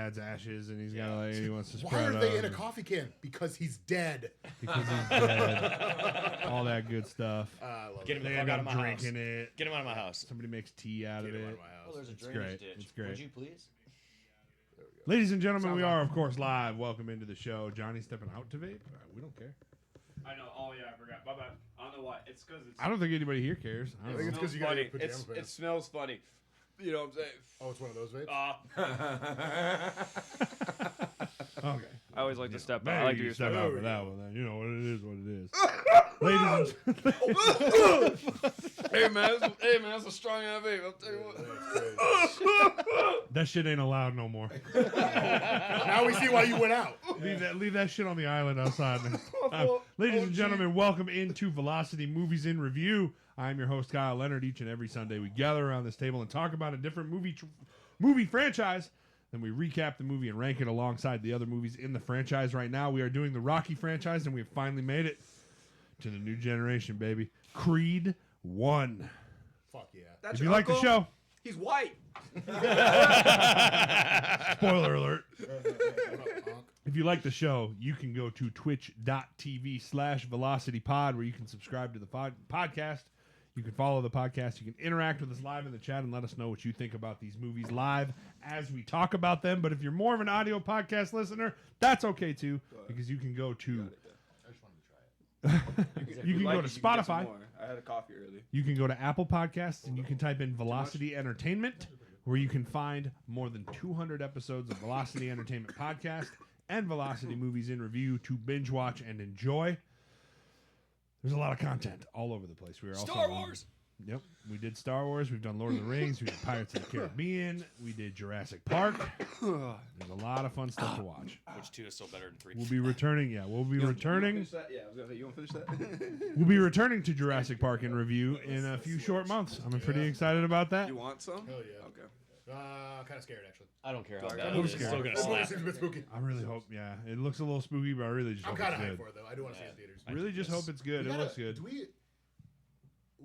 dad's ashes, and he's got like he wants to Why spread. are they in a coffee can? Because he's dead. Because he's dead. All that good stuff. I love Get it. him the They fuck end out up of my house. drinking it. Get him out of my house. Somebody makes tea out of Get him out it. of my house. Oh, there's a It's drainage great. ditch. It's great. Would you please? Ladies and gentlemen, we are of course live. Welcome into the show. Johnny stepping out to vape. We don't care. I know. Oh yeah, I forgot. My bad. I don't know why. It's because it's. I don't think anybody here cares. I I don't think know. it's 'cause you got funny. your pajama It pants. smells funny. You know what I'm saying? Oh, it's one of those vapes? Okay. I always like to step out. Maybe I like to you do step step out out. for that one. Then you know what it is. What it is. Hey man, that's a strong enough vape. I'll tell you what. That shit ain't allowed no more. Now we see why you went out. Leave that shit on the island outside, man. Ladies and gentlemen, welcome into Velocity Movies in Review. I'm your host, Kyle Leonard. Each and every Sunday, we gather around this table and talk about a different movie franchise. Then we recap the movie and rank it alongside the other movies in the franchise. Right now, we are doing the Rocky franchise, and we have finally made it to the new generation, baby. Creed 1. Fuck yeah. That's If you your like the uncle? show, He's white. spoiler alert. What up, punk? If you like the show, you can go to twitch.tv/velocitypod where you can subscribe to the podcast. You can follow the podcast. You can interact with us live in the chat and let us know what you think about these movies live as we talk about them. But if you're more of an audio podcast listener, that's okay too, because you can go to I just wanted to try it. you can go to Spotify. I had a coffee early. You can go to Apple Podcasts and you can type in Velocity Entertainment, where you can find more than 200 episodes of Velocity Entertainment Podcast and Velocity Movies in Review to binge watch and enjoy. There's a lot of content all over the place. We are also Star on- Wars. Yep, we did Star Wars. We've done Lord of the Rings. We did Pirates of the Caribbean. We did Jurassic Park. There's a lot of fun stuff to watch. Which 2 is still better than 3? We'll be returning. Yeah, we'll be returning. Yeah, I was gonna say, you want to finish that? We'll be returning to Jurassic Park in review in a few short months. I'm pretty excited about that. You want some? Hell yeah. Okay. Kind of scared, actually. I don't care how I'm bad it is. scared. It's still gonna This movie slap. seems a bit spooky. I really hope. Yeah, it looks a little spooky, but I really just I'm hope kind it's of hyped good. for it, though. I do want to see it in theaters. Really just hope it's good. We It gotta- looks good.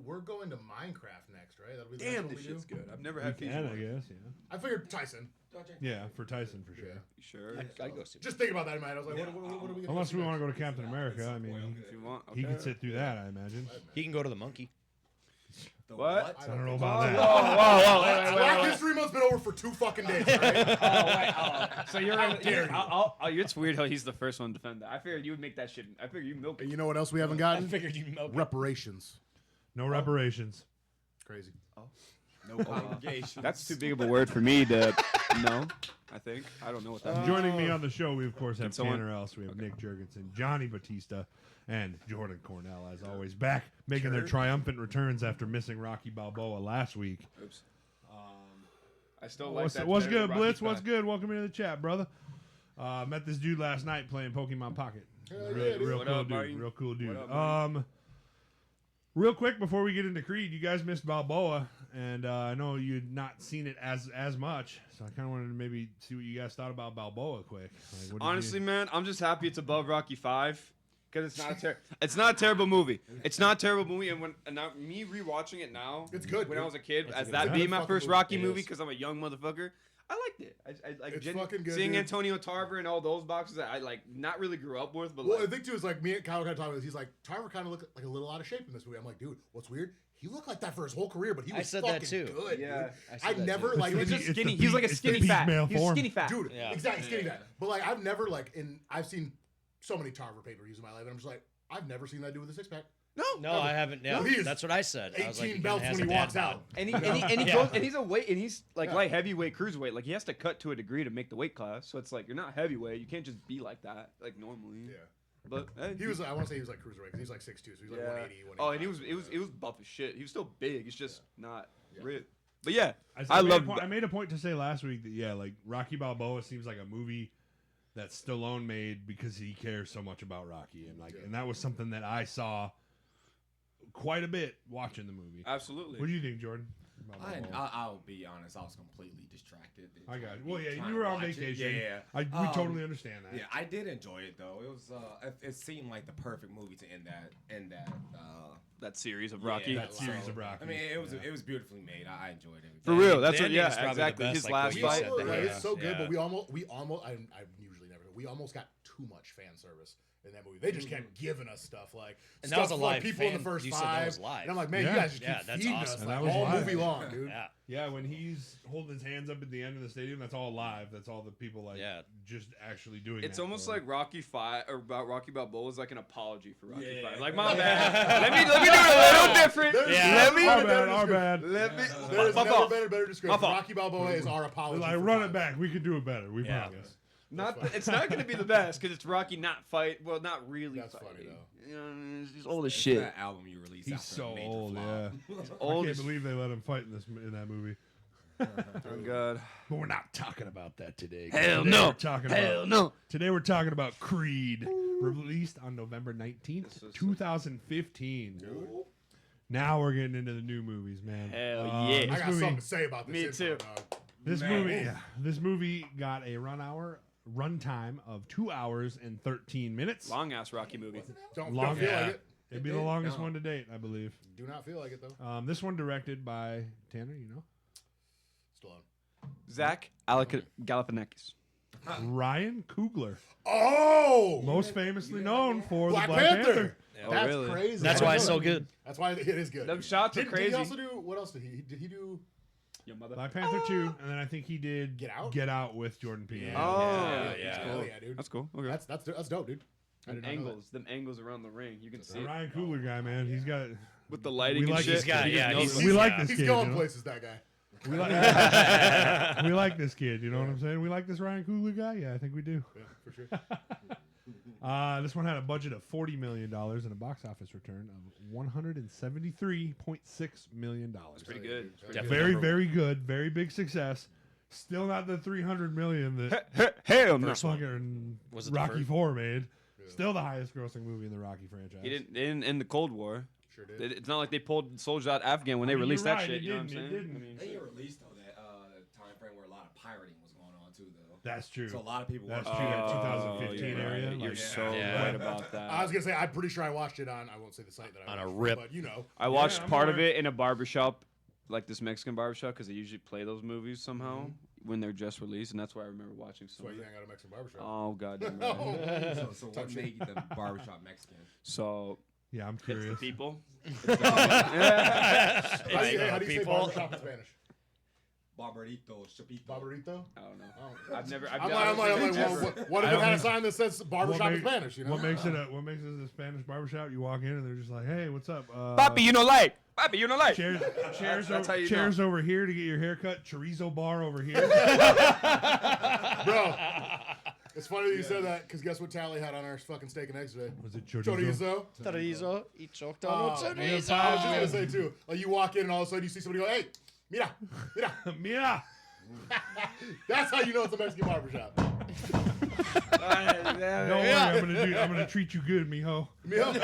We're going to Minecraft next, right? That'll be the Damn, next this one we shit's do. good. I've never We had Fiji can, I one. guess. Yeah. I figured Tyson. Yeah, for Tyson for sure. Yeah. You sure? I'd go see Just thinking about that in my head. I was like, what are we going to Unless we want to go to Captain America, I mean, If you want. he Okay. can sit through that. I imagine. He can go to the monkey. What? I don't know Oh, about whoa, that. whoa, whoa, Black History Month's been over for 2 fucking days, right? So you're How gonna, dare you. it's weird how he's the first one to defend that. I figured you would make that shit. I figured you milk it. You know what else we haven't I gotten? figured you milk it. Reparations. No reparations. Crazy. No obligation. That's too big of a word for me to know. I think I don't know what that means. Joining me on the show, we of course have someone- Tanner Else, we have Nick Jurgensen, Johnny Batista, and Jordan Cornell, as always, back making their triumphant returns after missing Rocky Balboa last week. Oops. I still like What's, that. what's better than good, Rocky Blitz? What's V. good? Welcome into the chat, brother. Met this dude last night playing Pokemon Pocket. Hell Real, yeah, dude. real What cool up, dude. Martin? Real cool dude. What up, Real quick before we get into Creed, you guys missed Balboa, and I know you'd not seen it as much, so I kind of wanted to maybe see what you guys thought about Balboa quick. Like, what did Honestly, you, man, I'm just happy it's above Rocky 5 because it's not a terrible movie. It's not a terrible movie, and me rewatching it now, It's good, When dude. I was a kid, It's a as good that movie. being my It's a first fucking Rocky movie. It movie is. because I'm a young motherfucker. I liked it. I like It's fucking good, seeing dude. Antonio Tarver and all those boxes that I like not really grew up with, but Well, like, I think too is like me and Kyle kind of talking about this. He's like, Tarver kind of looked like a little out of shape in this movie. I'm like, dude, what's weird? He looked like that for his whole career, but he I was said fucking that too. good. Yeah. Dude. I said I that never too. like he was the- just it's skinny. the He was like a peak- it's the skinny peak fat. male He was form. skinny fat. dude. Yeah. Exactly, skinny Yeah. fat. But like, I've never like I've seen so many Tarver pay-per-views in my life, and I'm just like, I've never seen that dude with a 6-pack. No, I haven't. Yeah, No, he is that's what I said. I was like, 18 he belts kinda has when he a dad walks out. bod. And he Yeah. goes, and he's a weight, and he's like Yeah. light heavyweight, cruiserweight. Like he has to cut to a degree to make the weight class. So it's like you're not heavyweight. You can't just be like that, like normally. Yeah. But hey, He was. I want to say he was like cruiserweight because he's like 6'2", so he's like 180. Oh, and he 185. was buff as shit. He was still big. He's just not ripped. But yeah, I I love. I made a point to say last week that like Rocky Balboa seems like a movie that Stallone made because he cares so much about Rocky, and and that was something that I saw quite a bit watching the movie. Absolutely. What do you think, Jordan? I'll be honest. I was completely distracted. I got it. Well, yeah, trying you to were on watch it. vacation. Yeah. We totally understand that. Yeah, I did enjoy it though. It was. It seemed like the perfect movie to end that. That series of Rocky. That series of Rocky. I mean, it was beautifully made. I enjoyed it. For real, The that's what. ending Yeah, is probably the exactly. best, His like last what you fight. said there. It's so good, Yeah. but we almost. I usually never. We almost got too much fan service in that movie. They just kept giving us stuff like And stuff that was a for, live people in the fan- first you said that 5. was live. And I'm like, man, Yeah. you guys just Yeah, keep that's feeding awesome. us And like that was all live. movie long, dude. Yeah. Yeah, when he's holding his hands up at the end of the stadium, that's all live. That's all the people like just actually doing. It's that almost for like him. Rocky 5 or about Rocky Balboa is like an apology for Rocky Yeah. 5. Like my bad. let me do it a little different. There's Yeah. never been a Our better bad, our description. bad. Let me. There's My never fault. been a better description. fault. Rocky Balboa is our apology. Like for run it 5. back. We can do it better. We Yeah. promise. It's not going to be the best because it's Rocky not fight. Well, not really. That's funny, fighting. though. You know, he's old as It's shit. That album you released. He's after a so major old. flop. Yeah. Old I as can't believe they let him fight in that movie. Oh God. But we're not talking about that today. Hell Today no. We're talking Hell about, no. Today we're talking about Creed, released on November 19th, 2015. Now we're getting into the new movies, man. Hell I yeah. This got movie, something to say about this. Me intro, too. dog. This movie got a runtime of 2 hours and 13 minutes. Long ass Rocky movie. Don't Long- feel yeah. like it. It'd be the did? longest No. one to date, I believe. Do not feel like it though. This one directed by Tanner, you know, Still on. Zach Galifianakis. Ryan Coogler, Oh, most famously known for Black the Black Panther. Panther. Oh, That's really? crazy. That's I why didn't it's know so that. good. That's why it is good. Them shots are Did he crazy. also do what else did he? Did he do? Your mother. Black Panther 2, and then I think he did Get Out? with Jordan Peele. Yeah. Oh, yeah. Hell yeah, dude. That's cool. Okay. That's dope, dude. I Them did not know that. angles, them angles around the ring, you can see it. Ryan Coogler guy, man, he's got. With the lighting We and like shit. this guy, he just yeah, knows he's- it. We like yeah. this He's kid. going you know? places, that guy. We like, we like this kid. You know what I'm saying? We like this Ryan Coogler guy. Yeah, I think we do. Yeah, for sure. This one had a budget of $40 million and a box office return of $173.6 million. Pretty good. Definitely Very, number- very good. Very big success. Still not the $300 million that Hell no. fucking Was it the Rocky first? 4 made. Still the highest grossing movie in the Rocky franchise. He didn't. They didn't end the Cold War. Sure did. It's not like they pulled soldiers out of Afghan when they I mean, released you're that right, shit. it You know what I'm didn't, saying? it didn't. I mean, They released though that time frame where a lot of pirating was going on too, though. That's true. So a lot of people. That's watched true, it. that 2015 you're area. right. You're like- so Yeah. right about that. I was gonna say I'm pretty sure I watched it on. I won't say the site that I On a watched it, rip. but you know. I watched I'm part of aware. it in a barbershop, like this Mexican barbershop, because they usually play those movies somehow when they're just released, and that's why I remember watching That's some why of you it. hang out at a Mexican barbershop. Oh god damn right. So what made the barbershop Mexican? So Yeah, I'm it's the curious. people. How do you say people. barbershop in Spanish? Barbarito, Chapito. Barbarito? I don't know. Oh. I've never. I'm like, well, what if I it don't had a mean- sign that says barbershop in make- Spanish? You know. What makes it a Spanish barbershop? You walk in and they're just like, "Hey, what's up? Papi, you know like. Papi, you know like. Chairs, That's how you chairs over here to get your haircut. Chorizo bar over here. Bro, it's funny that you said that because guess what Tally had on our fucking steak and eggs today? Was it chorizo? Chorizo. Chorizo y chocto Oh, no man. chorizo. I was just gonna say too. Like you walk in and all of a sudden you see somebody go, "Hey, mira, mira." Mira. That's how you know it's a Mexican barbershop. Don't worry, I'm gonna treat you good, mijo. Mijo. Mijo.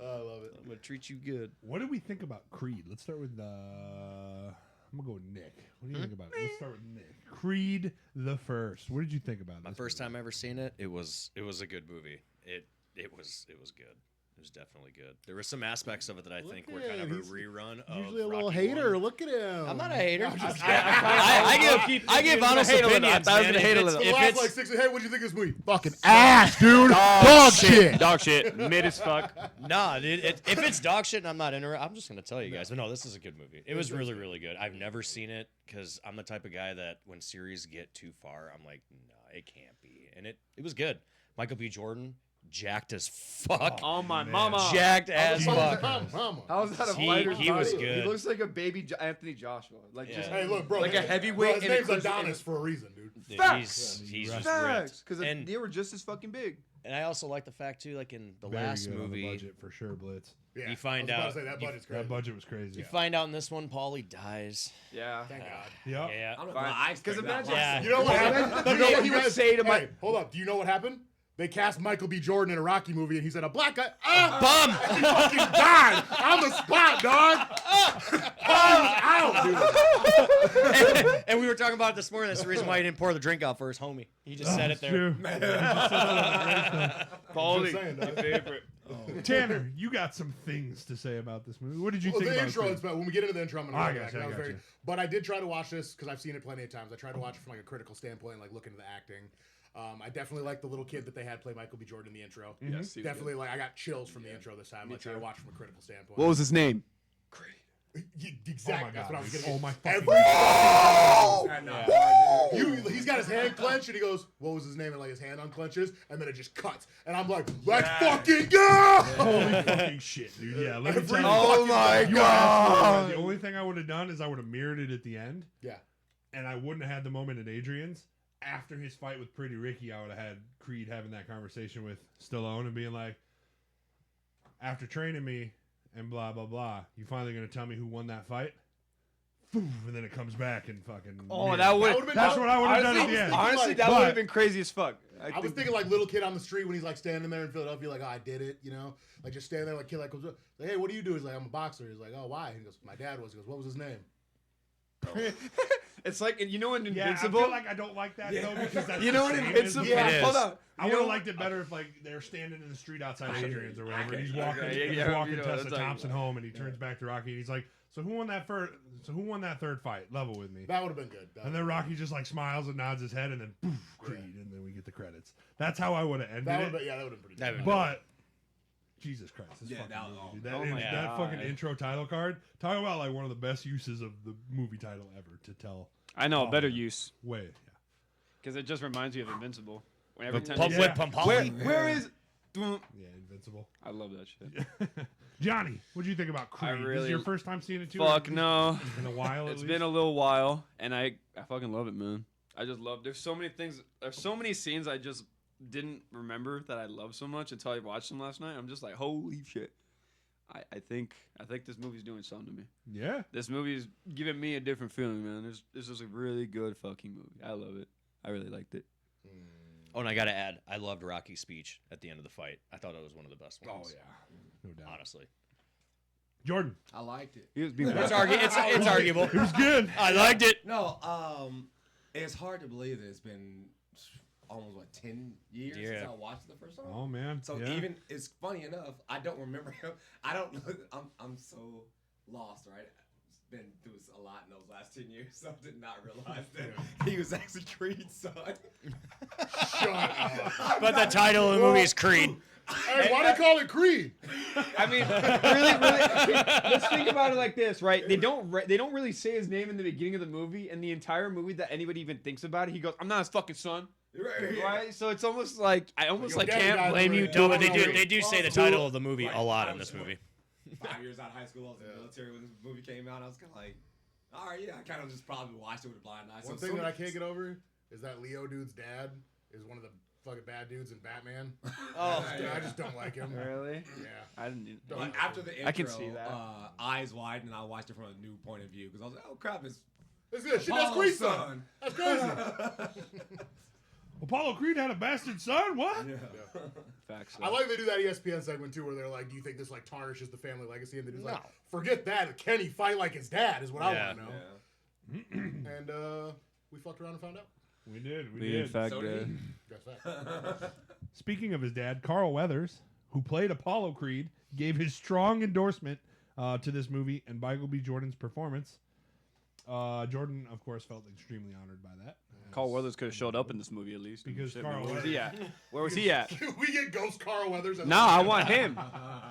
I love it. I'm gonna treat you good. What did we think about Creed? Let's start with I'm gonna go with Nick. What do you think about it? Let's start with Nick. Creed the First. What did you think about My this first movie? time ever seeing it, it was a good movie. It was good. It was definitely good. There were some aspects of it that I think were kind of a He's rerun of Usually a little Rocky hater. 1. Look at him. I'm not a hater. I'm just I give honest hate a little. opinions, I was man. gonna hate a If little. For the it's- last if like it's 6. Hey, what'd you think of this movie? Fucking ass, dude. Dog shit. Dog shit. Mid as fuck. nah, dude, if it's dog shit and I'm not interested, I'm just gonna tell you guys. But no, this is a good movie. It was really, really good. I've never seen it because I'm the type of guy that when series get too far, I'm like, no, it can't be. And it was good. Michael B. Jordan, jacked as fuck. Oh my man. mama. Jacked as Mama, fuck. mama. How's that a He- fighter's he was body? good. He looks like a baby Anthony Joshua. Like Yeah. just Hey, look, bro. Like a his- heavyweight bro, His and it name's comes- Adonis for a reason, dude. Dude, Facts. he's just facts. ripped. Because And they were just as fucking big. and I also like the fact too, like in the Very last good on the movie, budget for sure, Blitz. Yeah, You find I was about out- to say that you- budget's crazy. That budget was crazy. you find out in this one, Paulie dies. Yeah. Thank God. Yep. Yeah. I'm not Fine. gonna lie. I 'Cause expected that imagine- Yeah. You know what happened? You know what he you would guys say to my- Hey, hold up. Do you know what happened? they cast Michael B. Jordan in a Rocky movie, and he said, a black guy. Bum. He fucking died on the spot, dog. Out, dude. And we were talking about it this morning. That's the reason why he didn't pour the drink out for his homie. He just said it there. True. Baldy, Just saying, my dog. favorite. Tanner, you got some things to say about this movie. What did you Well, think the about intro Creed? is about when we get into the intro. I'm gonna I go got back. you, That I was got very- you. But I did try to watch this because I've seen it plenty of times. I tried to watch it from like a critical standpoint, like look into the acting. I definitely like the little kid that they had play Michael B. Jordan in the intro. Yes, he was Definitely, like I got chills from the intro this time. Like trying to watch from a critical standpoint. What was his name? Exactly. Oh my That's God, what I was dude. getting. Oh my at. fucking Every he's got his hand clenched and he goes, "What was his name?" And like his hand unclenches and then it just cuts. And I'm like, "Let's fucking go!" Holy fucking shit, dude. Yeah, let me Every tell you. fucking time. You are absolutely right. The only thing I would have done is I would have mirrored it at the end, Yeah. and I wouldn't have had the moment at Adrian's. After his fight with Pretty Ricky, I would have had Creed having that conversation with Stallone and being like, after training me and blah, blah, blah, you finally going to tell me who won that fight? And then it comes back and fucking... Oh, yeah. that would. would've been That's dope. what I would have done at Honestly, the end. honestly, that But- would have been crazy as fuck. I was thinking like little kid on the street when he's like standing there in Philadelphia, like, "Oh, I did it," you know, like just standing there, like kid, like, goes, like, "Hey, what do you do?" He's like, "I'm a boxer." He's like, "Oh, why?" He goes, "My dad was." He goes, "What was his name?" It's like, you know, in Yeah, Invincible. I feel like I don't like that, though, because that's You know the what? same It's as- Yeah, It hold is. on. I You would have know- liked it better if like they're standing in the street outside Adrian's or whatever, and he's Okay, walking, okay, he's yeah, walking you know what Tessa I'm talking Thompson about. home, and he turns back to Rocky, and he's like, "So who won that first? So who won that third fight? Level with me." That would have been good. And then Rocky just like smiles and nods his head, and then poof, Creed, and then we get the credits. That's how I would have ended that would it. have been, yeah, that would have been pretty That good. would've But Jesus Christ, this Yeah, fucking that movie, was- dude. That, oh my that fucking God. intro title card. Talk about like one of the best uses of the movie title ever to tell. I know, Oh, better man. use. Way, Because it just reminds you of Invincible. When every time Pump you- with Yeah. Pampali. Where is. yeah, Invincible. I love that shit. Johnny, what do you think about Creed? This really- is your first time seeing it too? Fuck no. In a while, It's been a little while, and I fucking love it, man. I just love. There's so many things. There's so many scenes I just didn't remember that I love so much until I watched them last night. I'm just like, holy shit. I think this movie's doing something to me. Yeah. This movie's giving me a different feeling, man. This is a really good fucking movie. I love it. I really liked it. Oh, and I got to add, I loved Rocky's speech at the end of the fight. I thought it was one of the best Oh ones. yeah, no doubt. Honestly. Jordan, I liked it. He was being It's arguable. it was good. I liked it. No, it's hard to believe that it's been almost 10 years since Yeah. I watched it the first time. Oh man. So yeah. even it's funny enough, I don't remember him. I don't. I'm so lost, right? Been through a lot in those last 10 years, so I did not realize that he was actually Creed's son. Shut up. But the title of the movie is Creed. Hey, why they call it Creed? I mean, really, let's think about it like this, right? They don't really say his name in the beginning of the movie, and the entire movie that anybody even thinks about it, he goes, "I'm not his fucking son." Right? So it's almost like I almost Your like daddy can't died blame you. already. No, but they doing do it. say the title of the movie a lot in this movie. 5 years out of high school, I was in the military when this movie came out. I was kind of like, all right, yeah, I kind of just probably watched it with a blind eye. One thing that I can't get over is that Leo dude's dad is one of the fucking bad dudes in Batman. Oh. I just don't like him. Really? Yeah. I didn't. Don't Like, like after him. the intro, I can see that. eyes wide, and I watched it from a new point of view because I was like, oh crap, it's That's good. Shit, that's Apollo's Creed's son. That's crazy. Apollo Creed had a bastard son. What? Facts. I like they do that ESPN segment too, where they're like, "Do you think this like tarnishes the family legacy?" And they're just like, No. "Forget that. Kenny fight like his dad is what I Yeah. want to know." And we fucked around and found out. We did. We We in did. fact So did. did That's fact. Speaking of his dad, Carl Weathers, who played Apollo Creed, gave his strong endorsement to this movie and Michael B. Jordan's performance. Jordan, of course, felt extremely honored by that. Carl Weathers could have showed up in this movie at least. Because Shit, Carl man, where was he at? Weathers- Where was he at? we get Ghost Carl Weathers. as Nah, I the- want him.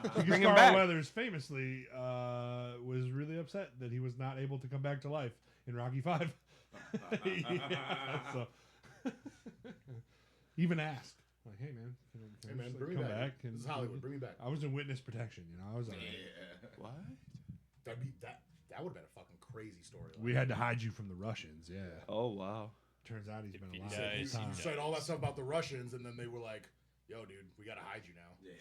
Because Bring him Carl back. Weathers famously was really upset that he was not able to come back to life in Rocky V. So even asked, like, "Hey man, can I Hey man, just, bring like, me come back. back?" And This is Hollywood. Bring me back. I was in witness protection, I was like, What? That'd be that. That would have been a fucking crazy story. we had to hide you from the Russians. Yeah, Oh wow. turns out he's been alive. Yeah, the whole he's- time. You said all that stuff about the Russians, and then they were like, "Yo, dude, we gotta hide you now." Yeah.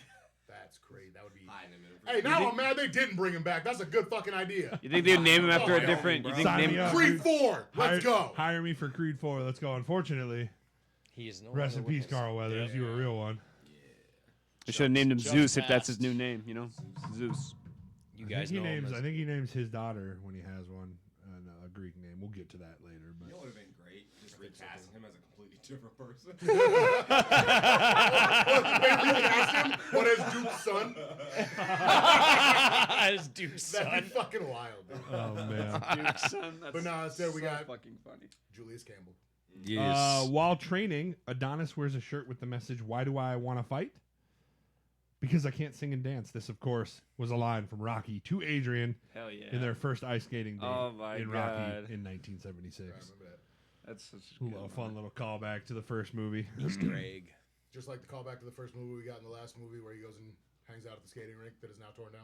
That's crazy. That would be. hiding him in Hey, now I'm mad they didn't bring him back. That's a good fucking idea. You think they'd name him after Oh, a different? You think Sign name? me up. Creed 4. Let's Hire- go. Hire me for Creed 4. Let's go. Unfortunately, He is no Rest in longer with peace, us. Carl Weathers. Yep. You were a real one. They should have named him Just Zeus if that's his passed. new name. You know, Zeus. You guys know him as I think he names his daughter when he has one a Greek name. We'll get to that later. But You know what would have been great? Just recasting him as a completely different person. They recast him, but as Duke's son. as Duke's That'd son. be fucking wild. Dude. oh man. Duke's son. That's But no, instead we so got- fucking funny. Julius Campbell. While training, Adonis wears a shirt with the message, "Why do I want to fight? Because I can't sing and dance." This, of course, was a line from Rocky to Adrian Hell yeah. in their first ice skating day Oh my in Rocky God. in 1976. I remember that. That's such A little fun little callback to the first movie. Easter egg. Just like the callback to the first movie we got in the last movie where he goes and hangs out at the skating rink that is now torn down.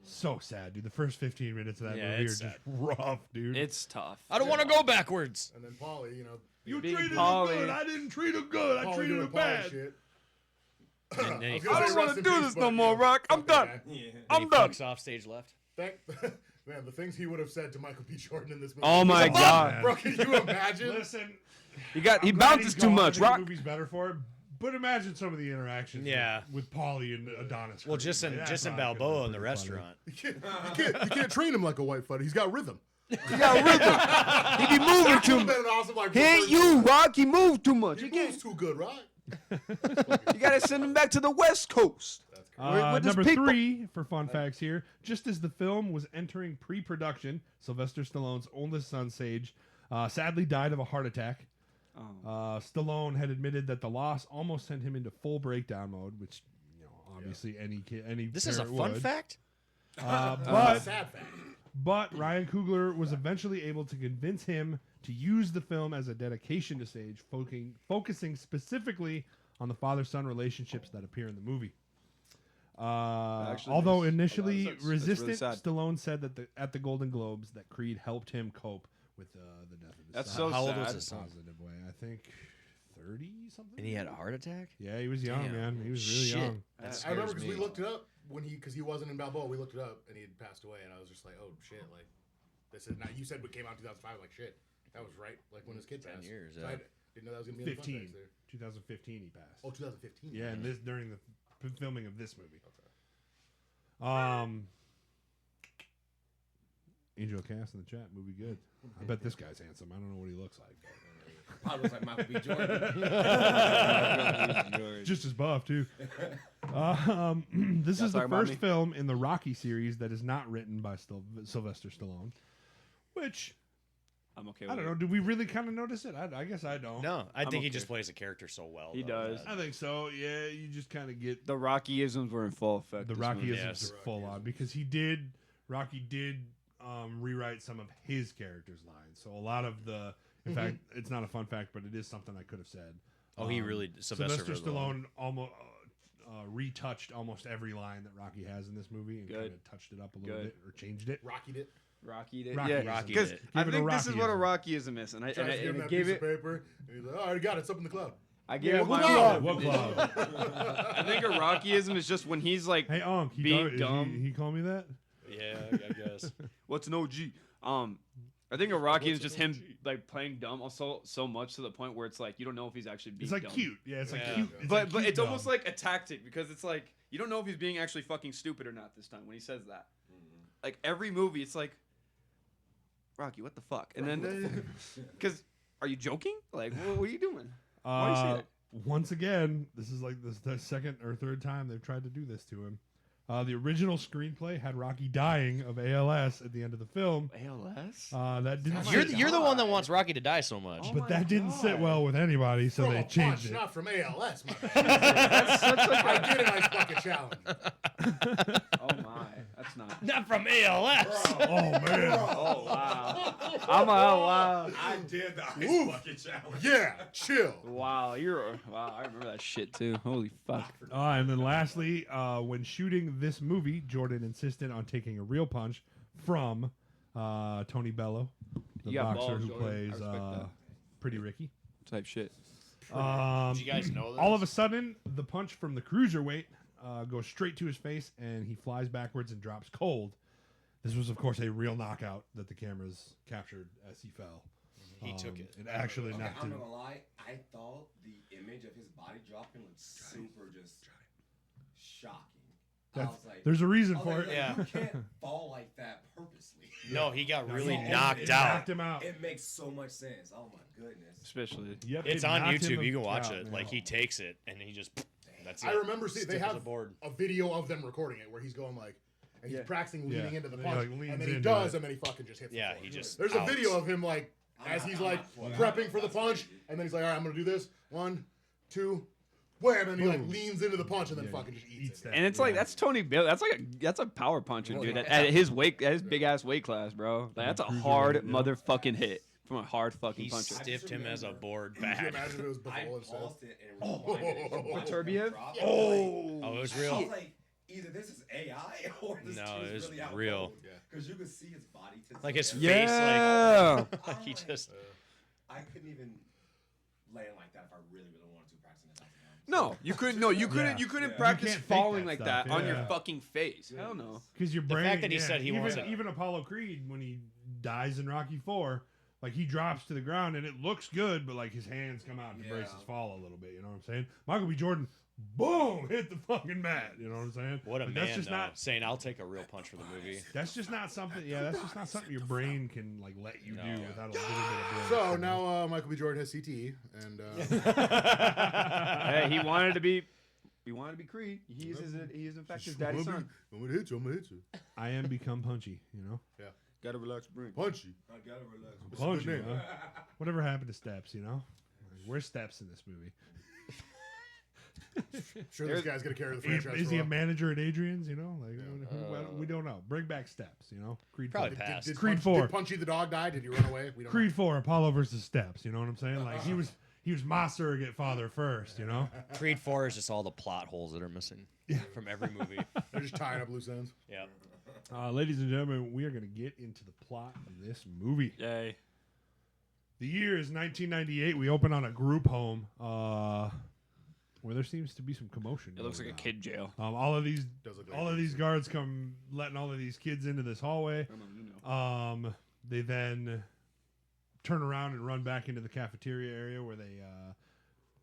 So sad, dude. The first 15 minutes of that Yeah, movie are it's just rough, dude. It's tough. I don't want to go backwards. And then Paulie, you know, you Big treated Pauly. him good. I didn't treat him good. I Paulie treated doing him Pauly bad. shit. And then he was gonna I say don't want rest to in do peace, this but, no you more, know, Rock. I'm fuck that done. guy. Yeah. I'm done. fucks off stage left. Thank, man, the things he would have said to Michael B. Jordan in this movie. Oh my Come on, God. man. Bro, can you imagine? Listen, He I'm glad bounces he's too gone. I much, think Rock. The movie's better for it. But imagine some of the interactions Yeah. with Paulie and Adonis. Well, Creed. just in Like, that just in probably could've Balboa been in the pretty funny. restaurant. You can't train him like a white fighter. He's got rhythm. He got rhythm. He be moving That too would've much. been awesome, like, He ain't reverse- you, Rock. He moved too much. He You moves too good, right? gotta send him back to the West Coast. That's crazy. with his Number people. 3 for fun facts here. Just as the film was entering pre-production, Sylvester Stallone's oldest son, Sage, sadly died of a heart attack. Oh. Stallone had admitted that the loss almost sent him into full breakdown mode, which, you know, obviously any This is a parent fun would. fact. But Sad fact. Ryan Coogler was eventually able to convince him to use the film as a dedication to Sage, focusing specifically on the father-son relationships that appear in the movie. Actually Although makes a lot of initially sense. That's really resistant, sad. Stallone said that at the Golden Globes that Creed helped him cope with the death of his That's son. so How old sad. was his son? Positive way, I think 30 something. And he had a heart attack? Yeah, he was young, Damn. man. He was really Shit. young. That I remember scares because we me. looked it up because he wasn't in Balboa. We looked it up and he had passed away, and I was just like, oh shit, like this is now. You said it came out in 2005, like shit. That was right, like when his kid 10 passed. years, So yeah. I didn't know that was gonna be in the 15. context there. 2015 he passed. Oh, 2015. Yeah, and this during the filming of this movie. Okay. Angel Cast in the chat, movie good. I bet this guy's handsome. I don't know what he looks like. Probably looks like Michael B. Jordan. Just as buff too. This is the talking about first me? film in the Rocky series that is not written by Sylvester Stallone. Which I'm okay I with don't it. know. Do we really kind of notice it? I guess I don't. No, I I'm think he okay. just plays a character so well. He though, does. that- I think so. Yeah, you just kind of get The Rockyisms were in full effect. the this movie. Rockyisms Yes. are full on because Rocky did rewrite some of his character's lines. So a lot of the, in fact, it's not a fun fact, but it is something I could have said. Oh, he really Sylvester really well. Stallone almost retouched almost every line that Rocky has in this movie and Good. kind of touched it up a little Good. bit or changed it. Rocky did. Rocky did. Rocky Yeah, did. Rocky because did. I Give it a think this is what a Rockyism. Rockyism is, and I Tries to give him and I that gave piece it. of paper, and he's like, "Oh, I already got it. It's up in the club." I gave Yeah, it what my club? all. What club? I think a Rockyism is just when he's like, Hey, Unc, Being dumb. he called me that? Yeah, I guess. "What's an OG?" I think a Rocky is just him like playing dumb also so much to the point where it's like you don't know if he's actually being It's like dumb. cute. Yeah, it's like Yeah. cute. But like cute it's almost dumb. like a tactic because it's like you don't know if he's being actually fucking stupid or not this time when he says that. Like every movie, it's like Rocky, what the fuck? And then because are you joking? Like what are you doing? Why do you say that? Once again, this is like the second or third time they've tried to do this to him. The original screenplay had Rocky dying of ALS at the end of the film. ALS? That didn't. You're, sit, you're the one that wants Rocky to die so much. Oh but my that didn't sit God. well with anybody, so From they a changed punch, it. not from ALS. My man. I did a nice fucking challenge. Oh my, that's not. Not from ALS. Oh man! Oh wow. I'm a oh wow. I did the ice bucket challenge. Yeah, chill. Wow, wow. I remember that shit too. Holy fuck. And then lastly, when shooting this movie, Jordan insisted on taking a real punch from Tony Bello, the You got boxer balls, who Jordan. I plays respect that. Pretty Ricky. Type shit. Did you guys know this? All of a sudden, the punch from the cruiserweight goes straight to his face, and he flies backwards and drops cold. This was, of course, a real knockout that the cameras captured as he fell. He took it. It actually Okay, knocked I'm him. not gonna lie. I thought the image of his body dropping looked super just shocking. I That's- was like, There's a reason I was for like, it. Yeah. You can't fall like that purposely. No, he got really it- knocked it out. Knocked him out. It makes so much sense. Oh my goodness. Especially. Yep, It's it on knocked him YouTube. You can watch out, it. man. Like he takes it and he just. That's it. I remember seeing they Stiff as have a board. a video of them recording it where he's going like, and he's Yeah. practicing Yeah. leaning into the And he, punch, like, leans and then he into does, it. and then he fucking just hits. the Yeah, floor. he just. There's a outs. video of him like as he's like prepping for the That's punch, crazy. and then he's like, all right, I'm gonna do this. 1, 2, wham, and he like Boom. leans into the punch and then Yeah, fucking just eats eats it. that. And it's like Yeah. that's Tony Bill. That's a power puncher, Well, dude. yeah. At his big ass weight class, bro. Like, that's a Cruiserweight, hard yeah. motherfucking hit from a hard fucking He puncher. stiffed him as a board Could you bad. imagine if it was I Bivol instead? paused it and rewinded it. Oh. Turbiev? Dropped. Oh, it was I real. was like, either this is AI or this No, dude's it was really out real. cold. Because you could see his body. Like his Yeah. face, Yeah. like he just. I couldn't even land like that if I really wanted to practice it. No, you couldn't. No, you couldn't. Yeah. You couldn't Yeah. practice You can't fake falling that like stuff, that on your yeah. fucking face. Hell no. Because your brain. fact that he yeah, said he even, wants it. even Apollo Creed when he dies in Rocky 4, like he drops to the ground and it looks good, but like his hands come out and the Yeah. braces fall a little bit. You know what I'm saying? Michael B. Jordan, boom, hit the fucking mat. You know what I'm saying? What a Like, man, that's just though. not. Saying I'll take a real punch for the movie. That's just not something. Yeah, that's just not something your brain can like let you No. do without a little bit of brain. So now Michael B. Jordan has CTE, and Hey, he wanted to be. He wanted to be Creed. He is in fact his daddy's son. I'm gonna hit you. I'm gonna hit you. I am become punchy. You know, Gotta relax, brain. Punchy. I gotta relax. That's a good punchy. name. Huh? Whatever happened to Steps? You know, like, where's Steps in this movie? Sure, this guy's gonna carry the franchise. Is for he a while. manager at Adrian's? You know, like Yeah. we don't know. Bring back Steps. You know, Creed. Probably 4. passed. Creed Punch- 4. Did Punchy the dog die? Did he run away? We don't Creed 4, Apollo versus Steps. You know what I'm saying? Like he was my surrogate father first. You know. Creed 4 is just all the plot holes that are missing from every movie. know. They're just tying up loose ends. Yeah. Ladies and gentlemen, we are going to get into the plot of this movie. Yay. The year is 1998. We open on a group home where there seems to be some commotion. It looks like going a on. kid jail. All of these, Does look like all of it. these guards come letting all of these kids into this hallway. I don't know, you know. They then turn around and run back into the cafeteria area where they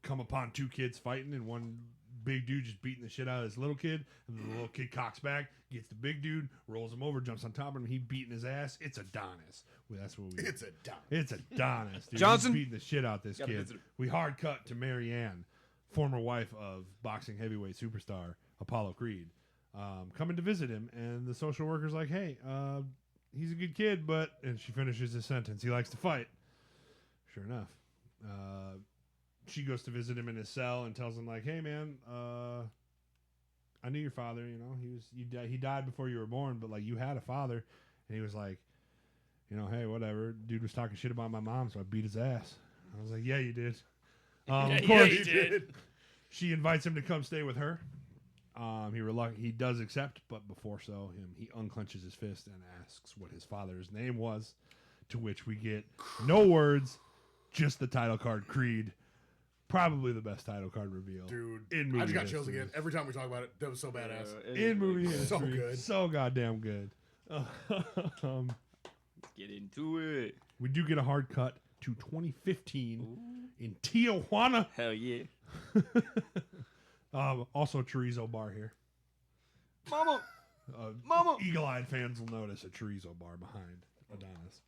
come upon two kids fighting and one big dude just beating the shit out of this little kid. And then the little kid cocks back, gets the big dude, rolls him over, jumps on top of him. He beating his ass. It's Adonis. Well, that's what we. It's a dime. It's Adonis, dude. Johnson. He's beating the shit out this Got a kid. visitor. We hard cut to Mary Ann, former wife of boxing heavyweight superstar Apollo Creed, coming to visit him. And the social worker's like, hey, he's a good kid, but... And she finishes his sentence. He likes to fight. Sure enough. She goes to visit him in his cell and tells him, like, hey, man, I knew your father, you know. He died before you were born, but, like, you had a father. And he was like, you know, hey, whatever. Dude was talking shit about my mom, so I beat his ass. I was like, yeah, you did. Of course, you did. She invites him to come stay with her. He does accept, but before he unclenches his fist and asks what his father's name was, to which we get no words, just the title card, Creed. Probably the best title card reveal. Dude, in movie I just got chills history. again. Every time we talk about it, that was so badass. In movie So history. good. So goddamn good. Get into it. We do get a hard cut to 2015 in Tijuana. Hell yeah. Also, chorizo bar here. Mama. Uh, Mama. Eagle-eyed fans will notice a chorizo bar behind Adonis.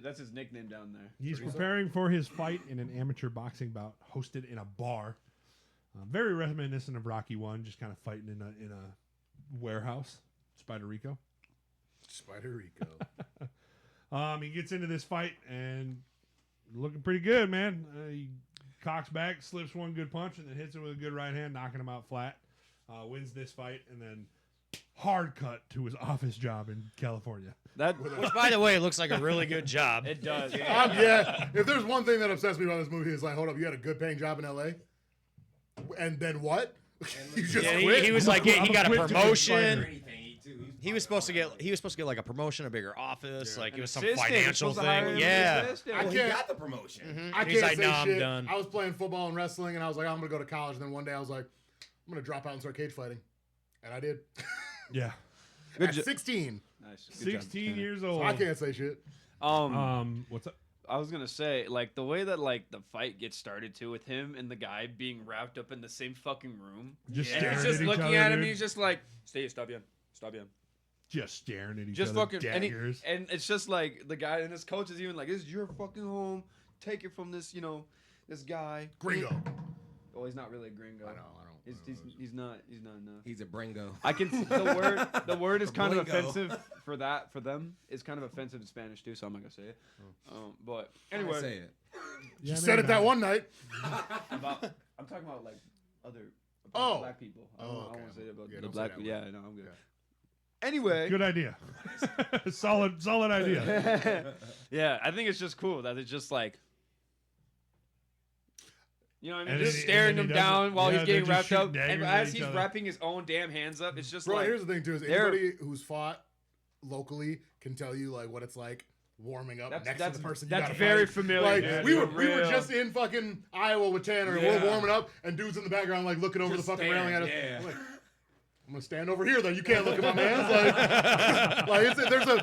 That's his nickname down there. He's preparing for his fight in an amateur boxing bout hosted in a bar. Very reminiscent of Rocky 1, just kind of fighting in a warehouse. Spider Rico. Spider Rico. He gets into this fight and looking pretty good, man. He cocks back, slips one good punch, and then hits it with a good right hand, knocking him out flat. Wins this fight, and then hard cut to his office job in California. That Which, by the way, looks like a really good job. it does. Yeah. If there's one thing that upsets me about this movie is like, hold up, you had a good paying job in LA, and then what? You just Yeah, quit? he was like, he got a quit to be a promotion. fighter. He was supposed to get like a promotion, a bigger office, like it was some Assistant. financial Supposed to hire him thing. as Yeah. assistant. I Well, he can't- got the promotion. I He's can't like, say "No, I'm shit. done." I was playing football and wrestling, and I was like, I'm gonna go to college. And then one day I was like, I'm gonna drop out and start cage fighting, and I did. Yeah. Good At jo- 16, Nice. Good job, 16 Tanner. years so old. I can't say shit. What's up? I was gonna say, like, the way that like the fight gets started too, with him and the guy being wrapped up in the same fucking room, Just and staring he's just at each looking other, at him. dude. He's just like, stop you, Just staring at each just other. fucking, Daggers. and it's just like the guy and his coach is even like, "This is your fucking home. Take it from this, this guy." Gringo. Oh, he's not really a gringo. I know. He's not enough. He's a Bringo. I can the word is A kind of blingo. offensive for them. It's kind of offensive in Spanish too, so I'm not gonna say it. But Anyway, anyway, say it. You said it that one night. I'm talking about like other Oh. black people. I Oh, don't okay. want to say it about Yeah, the don't say black that people. Yeah, word. no, I'm good. Yeah. Anyway, Good idea. solid idea. yeah, I think it's just cool that it's just like. You know what I mean? And Just then- staring and then him he down doesn't- while yeah, he's they're getting just wrapped up. shooting And daggers at as each he's other. wrapping his own damn hands up, it's just Bro, like. here's the thing too: is they're- anybody who's fought locally can tell you like what it's like warming up next to the person. You That's gotta very fight. familiar. Like Yeah, we dude. were just in fucking Iowa with Tanner, and Yeah. we're warming up, and dudes in the background like looking over Just the fucking staring, railing at us. yeah. I'm like, I'm gonna stand over here though. You can't look at my man's like there's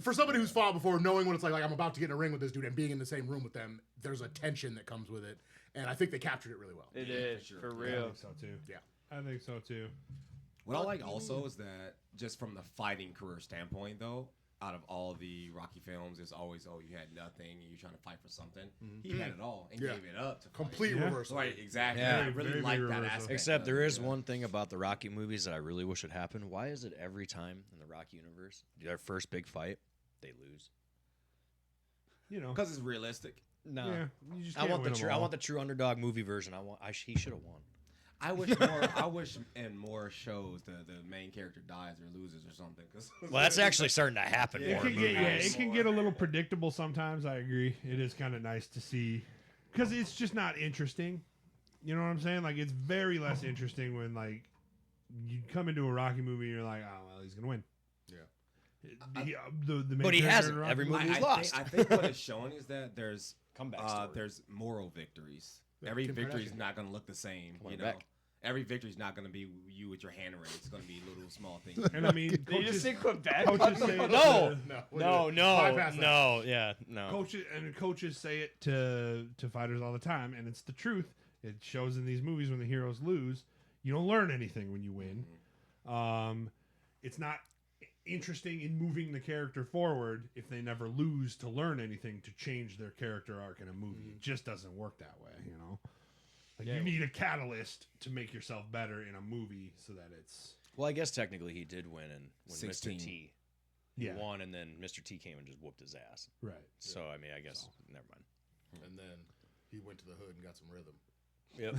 for somebody who's fought before, knowing what it's like I'm about to get in a ring with this dude and being in the same room with them. There's a tension that comes with it, and I think they captured it really well. It Yeah, is, for sure. for I real. think so too. Yeah. I think so too. What I like also is that just from the fighting career standpoint, though, out of all the Rocky films, it's always, you had nothing and you're trying to fight for something. He had it all and Yeah. gave it up to fight. Complete Yeah. reversal. Right, exactly. Yeah. I really Very, like very that reversal. aspect. Except of there it, is yeah. one thing about the Rocky movies that I really wish would happen. Why is it every time in the Rocky universe, their first big fight, they lose? You know. Because it's realistic. No. Yeah. You just I can't want the win 'em true. I all. want the true underdog movie version. He should have won. I wish in more shows the main character dies or loses or something. Well, that's actually starting to happen It more. can in get movies. it can get a little predictable sometimes. I agree. It is kind of nice to see because it's just not interesting. You know what I'm saying? Like it's very less interesting when like you come into a Rocky movie and you're like, oh well, he's gonna win. The main But he character in hasn't. Rocky Every movie- movie- He's lost. I think what it's showing is that there's Comeback story. there's moral victories. Yeah, Every Kim victory is Kardashian. not going to look the same. Come on You know, back. every victory is not going to be you with your hand raised. It's going to be little small things. And I mean, Did you just coaches, say Quebec? coaches say No. Bypass that. No, yeah, no. coaches say it to fighters all the time, and it's the truth. It shows in these movies when the heroes lose, you don't learn anything when you win. It's not interesting in moving the character forward if they never lose to learn anything to change their character arc in a movie. It just doesn't work that way, you know. Like you need a catalyst to make yourself better in a movie so that it's Well, I guess technically he did win, and when 16. Mr. T yeah, won, and then Mr. T came and just whooped his ass. right. So I mean, I guess never mind. And then he went to the hood and got some rhythm. Yep.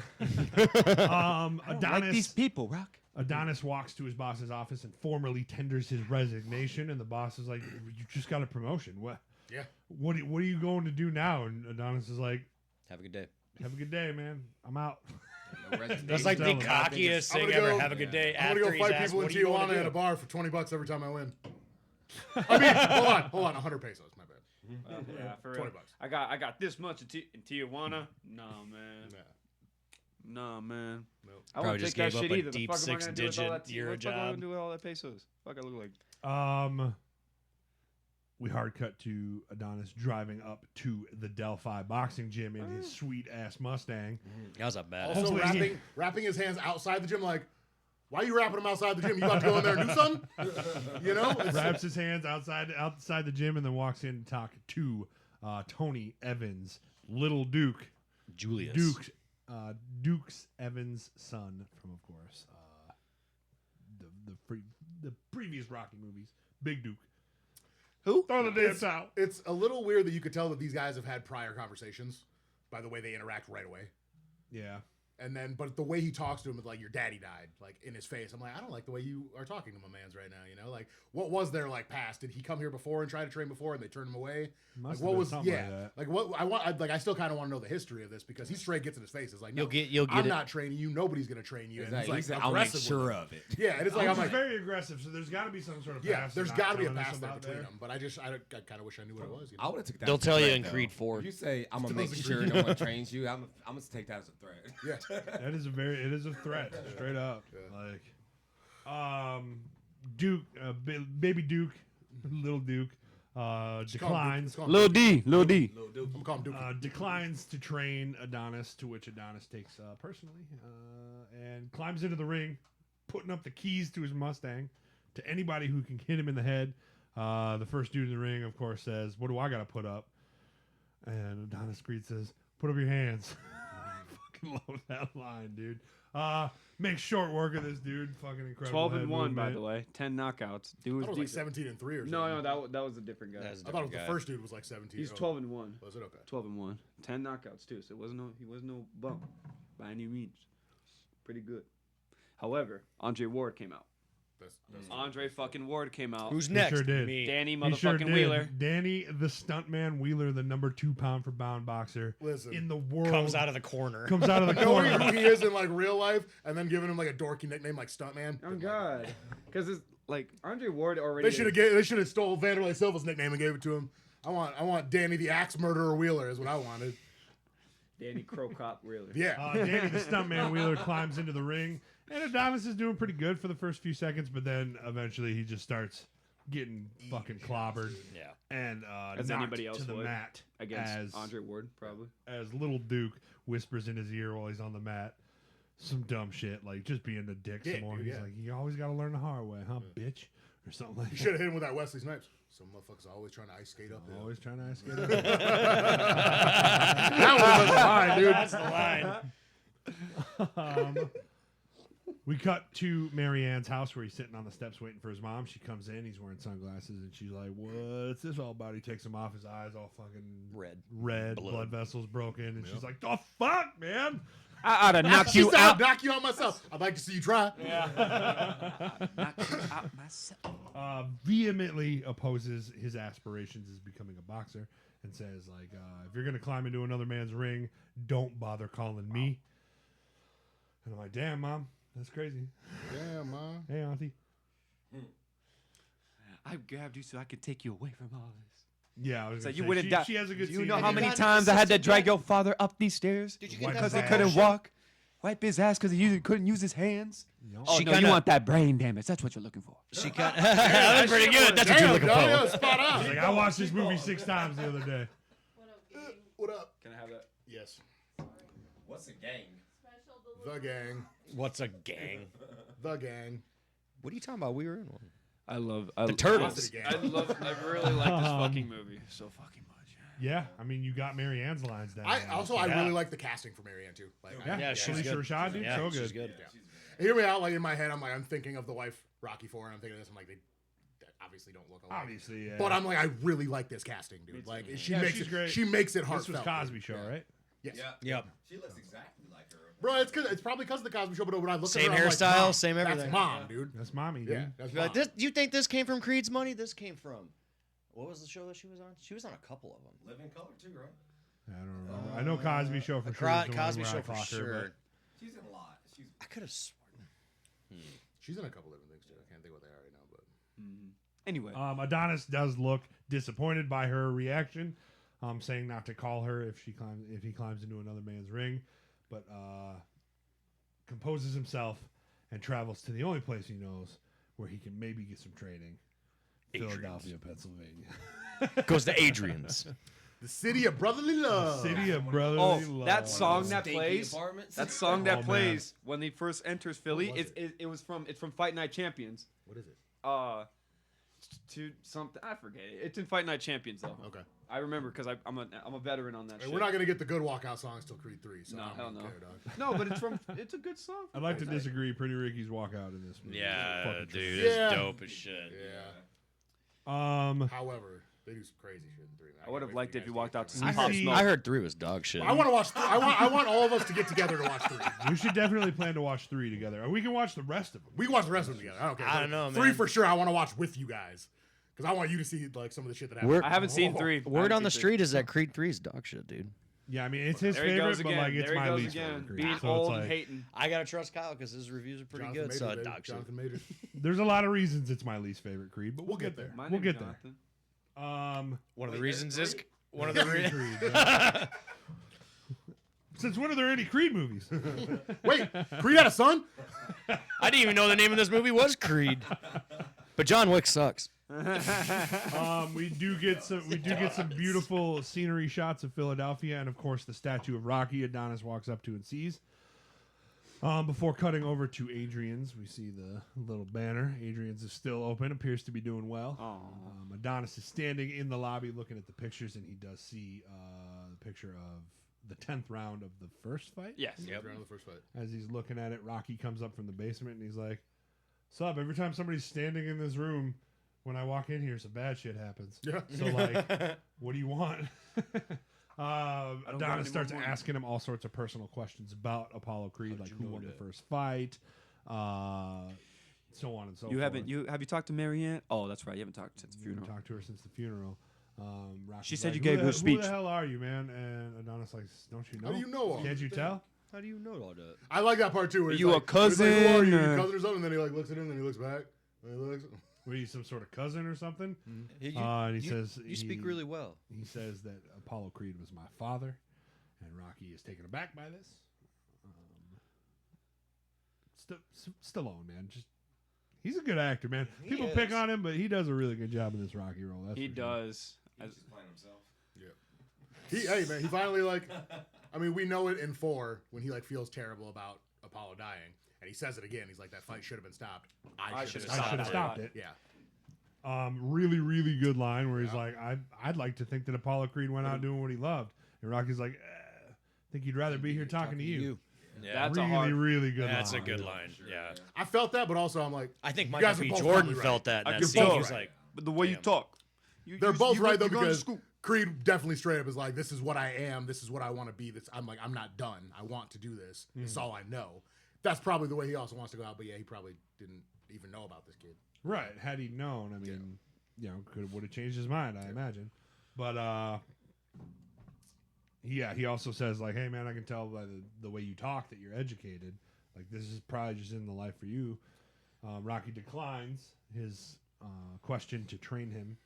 Adonis people, Rock. Adonis walks to his boss's office and formally tenders his resignation, and the boss is like, "You just got a promotion. What? Yeah. What are you going to do now?" And Adonis is like, Have a good day. "Have a good day, man. I'm out." No resignation. That's like the Tell him. cockiest I'm thing gonna ever. go- Have a good day. I'm After gonna go he's fight asked, people in what are you going Tijuana to at a do? bar for $20 every time I win. I mean, hold on, 100 pesos. My bad. Yeah, for real. $20. I got this much in Tijuana. Nah, man. Yeah. Nah, man. Nope. I Probably won't just take that gave up shit a either. The deep fuck am I gonna do with all that six-digit euro what the fuck am I job. gonna do with all that pesos? Fuck, I look like. We hard cut to Adonis driving up to the Delphi boxing gym in his sweet ass Mustang. That was a bad. Also Hopefully- wrapping his hands outside the gym like, why are you wrapping them outside the gym? You about to go in there and do something? You know? It's- Wraps his hands outside the gym and then walks in to talk to Tony Evans, Little Duke, Julius. Duke's Evans' son from, of course, the previous Rocky movies, Big Duke. Who? Throw the dance out. It's a little weird that you could tell that these guys have had prior conversations by the way they interact right away. Yeah. And then, but the way he talks to him is like, your daddy died, like in his face. I'm like, I don't like the way you are talking to my man's right now. You know, like what was there like past? Did he come here before and try to train before and they turned him away? Must like have what been was, something yeah, like that. what I want, I still kind of want to know the history of this because he straight gets in his face. It's like, no, You'll get I'm it. not training you. Nobody's gonna train you. And Exactly. he's like, I'll make aggressive with sure him. of it. Yeah, and it's like, Which I'm is like, very aggressive, so there's got to be some sort of yeah, past there's not got to be a telling us past there about between them. But I kind of wish I knew what it was. You know? I would have took that. They'll as a tell you threat, in though. Creed 4. If you say I'm gonna Those make in sure Creed. no one trains you, I'm gonna take that as a threat. Yeah. It is a threat, straight up. Like, Duke, baby Duke, little Duke, declines. Lil D. Lil Duke. I'm gonna call him Duke. Declines to train Adonis, to which Adonis takes personally, and climbs into the ring, putting up the keys to his Mustang to anybody who can hit him in the head. The first dude in the ring, of course, says, "What do I got to put up?" And Adonis Creed says, "Put up your hands." I fucking love that line, dude. Makes short work of this dude. Fucking incredible. 12-1, by the way. 10 knockouts. Dude I was thought it was decent. like 17-3 or something. No, that was a different guy. That's a I thought it was different the guy. first dude was like 17. He's Oh. 12-1. Was it okay? 12-1. 10 knockouts too. So he was no bum by any means. Pretty good. However, Andre Ward came out. That's Andre fucking Ward came out. Who's He next? sure did. Me. Danny He motherfucking sure did. Wheeler. Danny the Stuntman Wheeler, the number 2 pound for pound boxer Listen. in the world. Comes out of the corner. Comes out of the Knowing corner. who he is in like real life, and then giving him like a dorky nickname like Stuntman. Oh God, because it's like Andre Ward already. They should have stole Vanderlei Silva's nickname and gave it to him. I want Danny the Axe Murderer Wheeler is what I wanted. Danny Crow Cop Wheeler. Yeah. Danny the Stuntman Wheeler climbs into the ring, and Adonis is doing pretty good for the first few seconds, but then eventually he just starts getting fucking clobbered Yeah. and As knocked anybody else to the would, mat Against as Andre Ward, probably. as little Duke whispers in his ear while he's on the mat some dumb shit, like just being a dick Yeah, some more. dude, He's yeah. like, you always got to learn the hard way, huh, bitch? Or something like You that. should have hit him with that Wesley Snipes. Some motherfuckers always trying to ice skate up there. Always trying to ask it. That was the line, dude. We cut to Marianne's house where he's sitting on the steps waiting for his mom. She comes in, he's wearing sunglasses, and she's like, "What's this all about?" He takes them off, his eyes all fucking red, blood vessels broken, and she's like, "The fuck, man!" I ought to knock She you said, out. I'll knock you out myself. I'd like to see you try. Vehemently opposes his aspirations as becoming a boxer and says, like, if you're gonna climb into another man's ring, don't bother calling me. And I'm like, damn, mom, that's crazy. Yeah, man. Hey, auntie. I grabbed you so I could take you away from all this. Yeah, I was So gonna you say, would have died. She has a good You scene. know Have how you many gotten times I had to assistant drag yet? your father up these stairs Did you Wipe get his that because he couldn't bullshit? walk? Wipe his ass because he couldn't use his hands. Yep. Oh She no, you kinda- want that brain damage? That's what you're looking for. She got that's pretty good. That's what you're Damn, looking dog, yeah, for. spot on. Like, I watched this movie 6 times the other day. What up? Can I have that? Yes. What's a gang? The gang. What's a gang? The gang. What are you talking about? We were in one. I love The Turtles. Gang. I really like this fucking movie so fucking much. Yeah, I mean, you got Marianne's lines down. I Yeah. really like the casting for Marianne too. Like, yeah, Yeah, she's Felicia good. Rashad, dude, Yeah, so she's good. good. hear me out. Like in my head, I'm thinking of the wife Rocky IV, and I'm thinking of this. I'm like, they obviously don't look alike. Obviously, yeah. But I'm like, I really like this casting, dude. Like she Yeah, makes she's it. great. She makes it This heartfelt. was Cosby dude. Show, Yeah. right? Yes. Yep. She looks exactly like her. Bro, it's probably because of the Cosby Show. But when I look Same at her, I'm hairstyle, like, Mom, same That's everything. mom, dude. That's mommy, dude. Yeah, that's You're mom. like, this, you think this came from Creed's money? This came from. What was the show that she was on? She was on a couple of them. Living Color too, right? I don't remember. I know Cosby Show for The sure. is the one Cosby where I Show for clocked her, sure. She's in a lot. She's I could have sworn. She's in a couple different things too. I can't think what they are right now, but Anyway, but Adonis does look disappointed by her reaction, saying not to call her if he climbs into another man's ring, but composes himself and travels to the only place he knows where he can maybe get some training. Adrian's. Philadelphia, Pennsylvania. Goes to Adrian's. the city of brotherly love. City of brotherly oh, love. that song that stinky plays. apartments. That song that Oh, man. plays when he first enters Philly. was It's from Fight Night Champions. What is it? To something I forget it. It's in Fight Night Champions though. Okay. I remember because I'm a veteran on that. Hey, shit. we're not gonna get the good walkout songs till Creed 3. So No, I don't hell really no. care, dog. No, but it's a good song. I'd like to disagree. Pretty Ricky's walkout in this movie. Yeah, Fucking dude, tremendous. Yeah. it's dope as shit. Yeah. However, they do some crazy shit in 3. I would have liked it if you walked out to I some Pop see- Smoke. I heard 3 was dog shit. I want to watch. I want all of us to get together to watch 3. We should definitely plan to watch 3 together. Or we can watch the rest of them. We can watch the rest of them together. I don't care. I don't know, 3 man. for sure. I want to watch with you guys because I want you to see like some of the shit that happens. I haven't seen 3. I Word haven't on the seen street is that Creed 3 is dog shit, dude. Yeah, I mean, it's his There he favorite, goes but again. like it's There he my goes least again. favorite. Creed. Being So old it's and like, hating. I gotta trust Kyle because his reviews are pretty Jonathan good. So Majors, dog baby. shit. Jonathan Majors. there's a lot of reasons it's my least favorite Creed, but We'll get there. My We'll name's get there. Jonathan. One of the Wait, reasons is Creed? one of the reasons. Creed, yeah. Since when are there any Creed movies? Wait, Creed had a son? I didn't even know the name of this movie was Creed. But John Wick sucks. We do get some beautiful scenery shots of Philadelphia, and of course the statue of Rocky. Adonis walks up to and sees. Before cutting over to Adrian's, we see the little banner. Adrian's is still open, appears to be doing well. Adonis is standing in the lobby looking at the pictures, and he does see the picture of the 10th round of the first fight. Yes. Yep. Round of the first fight. As he's looking at it, Rocky comes up from the basement, and he's like, "Sup, every time somebody's standing in this room, when I walk in here, some bad shit happens. Yeah. So, like, what do you want?" got Adonis any starts more. asking him all sorts of personal questions about Apollo Creed, like who won the first fight, so on and so forth. Have you talked to Marianne? Oh, that's right. You haven't talked since the You haven't funeral. talked to her since the funeral. Rocky's She said like, you "Who gave the her a he- speech." Who the hell are you, man? And Adonis like, "Don't you know? How do you know all Can't you tell?" How do you know all that? I like that part too. Where Are he's you a like, he's like, "Who are cousin, you? or- Your cousin or something?" And then he like looks at him, then he looks back. And he looks. Were you some sort of cousin or something? You, And he says you speak he- really well. He says that Apollo Creed was my father, and Rocky is taken aback by this. Stallone, man, he's a good actor, man. He People pick is. on him, but he does a really good job in this Rocky role. That's He for sure. does. He's just playing himself. Hey man, he finally like. I mean, we know it in 4 when he like feels terrible about Apollo dying, and he says it again. He's like, "That fight should have been stopped. I should have I should have stopped stopped it. Yeah. Really, really good line where he's like, I'd like to think that Apollo Creed went out doing what he loved, and Rocky's like, I think he'd rather be here talking to you. Yeah, That's really, a hard. really good. that's a line. good line. Yeah, I felt that, but also I'm like, I think You Michael guys are B. both Jordan probably right. felt that in that You're scene. He both was right. like, But the way you Damn. talk, they're both right though you're going to because school. Creed definitely straight up is like, "This is what I am. This is what I want to be. This I'm like, I'm not done. I want to do this. This is all I know." That's probably the way he also wants to go out. But yeah, he probably didn't even know about this kid. Right. Had he known, I mean, would have changed his mind, I imagine. But he also says like, "Hey man, I can tell by the way you talk that you're educated. Like this is probably just in the life for you." Rocky declines his question to train him,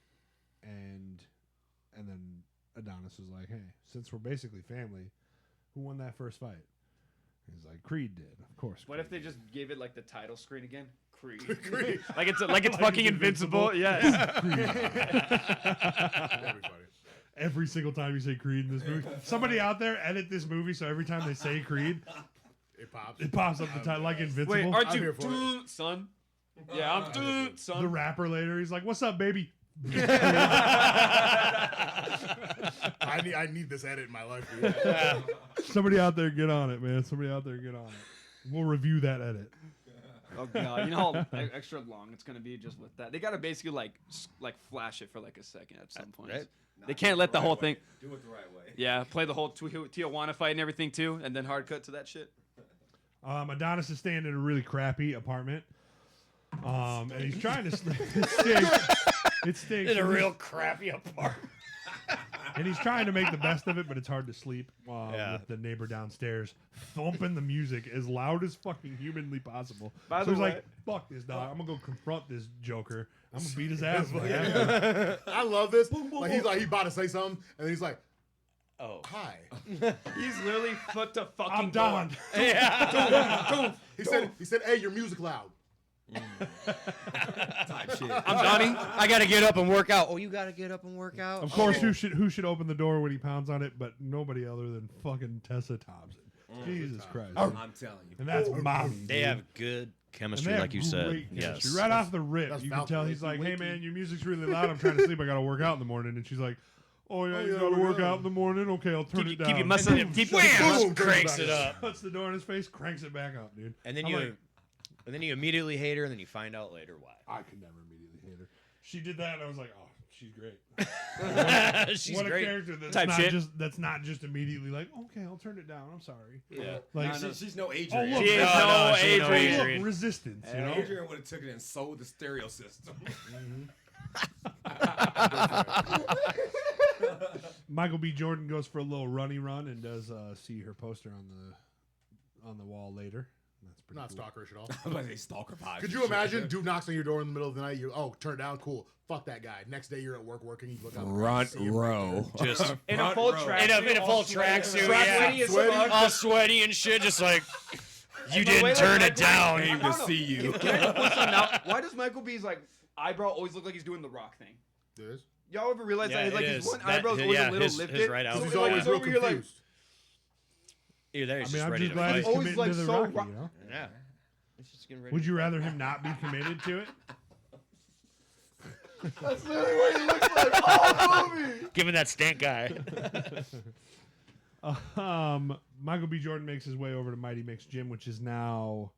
and then Adonis was like, "Hey, since we're basically family, who won that first fight?" He's like, "Creed did, of course." What Creed if they did." just gave it like the title screen again? Creed. Creed. like it's fucking it's invincible. invincible. Yes. That'd be funny. Every single time you say Creed in this movie, somebody out there edit this movie so every time they say Creed, It pops. it pops up the title like Invincible. Wait, aren't I'm you here for it. son? Yeah, I'm the son. rapper later, he's like, "What's up, baby?" I need this edit in my life. Dude. Somebody out there get on it, man. Somebody out there get on it. We'll review that edit. Oh god, you know how extra long it's gonna be just with that. They gotta basically like flash it for like a second at some point. Right. They can't let the whole thing. Do it the right way. Yeah, play the whole Tijuana fight and everything too, and then hard cut to that shit. Adonis is staying in a really crappy apartment, and he's trying to. It stinks. in a real crappy apartment. And he's trying to make the best of it, but it's hard to sleep Yeah. with the neighbor downstairs thumping the music as loud as fucking humanly possible. By So the he's way- like, "Fuck this dog! I'm gonna go confront this joker. I'm gonna beat his ass." if I have to." I love this. Like he's like he about to say something, and then he's like, Oh, "Hi." He's literally foot to fucking I'm done. yeah. He said, "Hey, your music loud." Type shit. I'm Donnie. I gotta get up and work out. Oh, you gotta get up and work out. Of course, who should open the door when he pounds on it? But nobody other than fucking Tessa Thompson. Jesus Christ. I'm telling you. And that's mommy. They dude. have good And chemistry, they have like you said. great chemistry. Yes. Right off the rip, That's you can Falcon. tell he's like, "Hey man, your music's really loud. I'm trying to sleep. I gotta work out in the morning." And she's like, "Oh yeah, you yeah, gotta we're work done. out in the morning. Okay, I'll turn Keep it you- down." keep you muscling it. Keep- Wham! Boom, Cranks turns it back up. Puts the door in his face, cranks it back up, dude. And then I'm you like, and then you immediately hate her, and then you find out later why. I could never immediately hate her. She did that, and I was like, "Oh, she's great." She's What a great. character that's Type not shit. that's not just immediately like, "Okay, I'll turn it down. I'm sorry." Yeah. Like, No, no. She's no oh Adrian. look, She is No, no she no Adrian. Adrian. look, resistance. You know, Adrian would have took it and sold the stereo system. Michael B. Jordan goes for a little runny run and does see her poster on the wall later. That's pretty Not cool. stalkerish at all. I'm about to say stalker vibes. Could you imagine? Dude knocks on your door in the middle of the night. You turn it down. Cool. Fuck that guy. Next day you're at work working. You look out. the Front window, see him right row. Just In a full row. track. in a full tracksuit, Sweaty yeah. as fuck. All sweaty and shit, just like you And the didn't way, turn like, it down. Came to see you. Now, why does Michael B's like eyebrow always look like he's doing the Rock thing. It is. Y'all ever realize Yeah, that? Like it his is. one That- eyebrow's always yeah, a little his lifted. right Because eye. he's So, like, always it's real over here, like, confused. Either there, he's I mean, just I'm ready just to glad fight. he's Always, committing like, to the so Rocky, rock- you know? Yeah. He's just getting ready Would to you fight. rather him not be committed to it? That's literally what he looks like all movie. Give me that stank guy. Michael B. Jordan makes his way over to Mighty Mix Gym, which is now.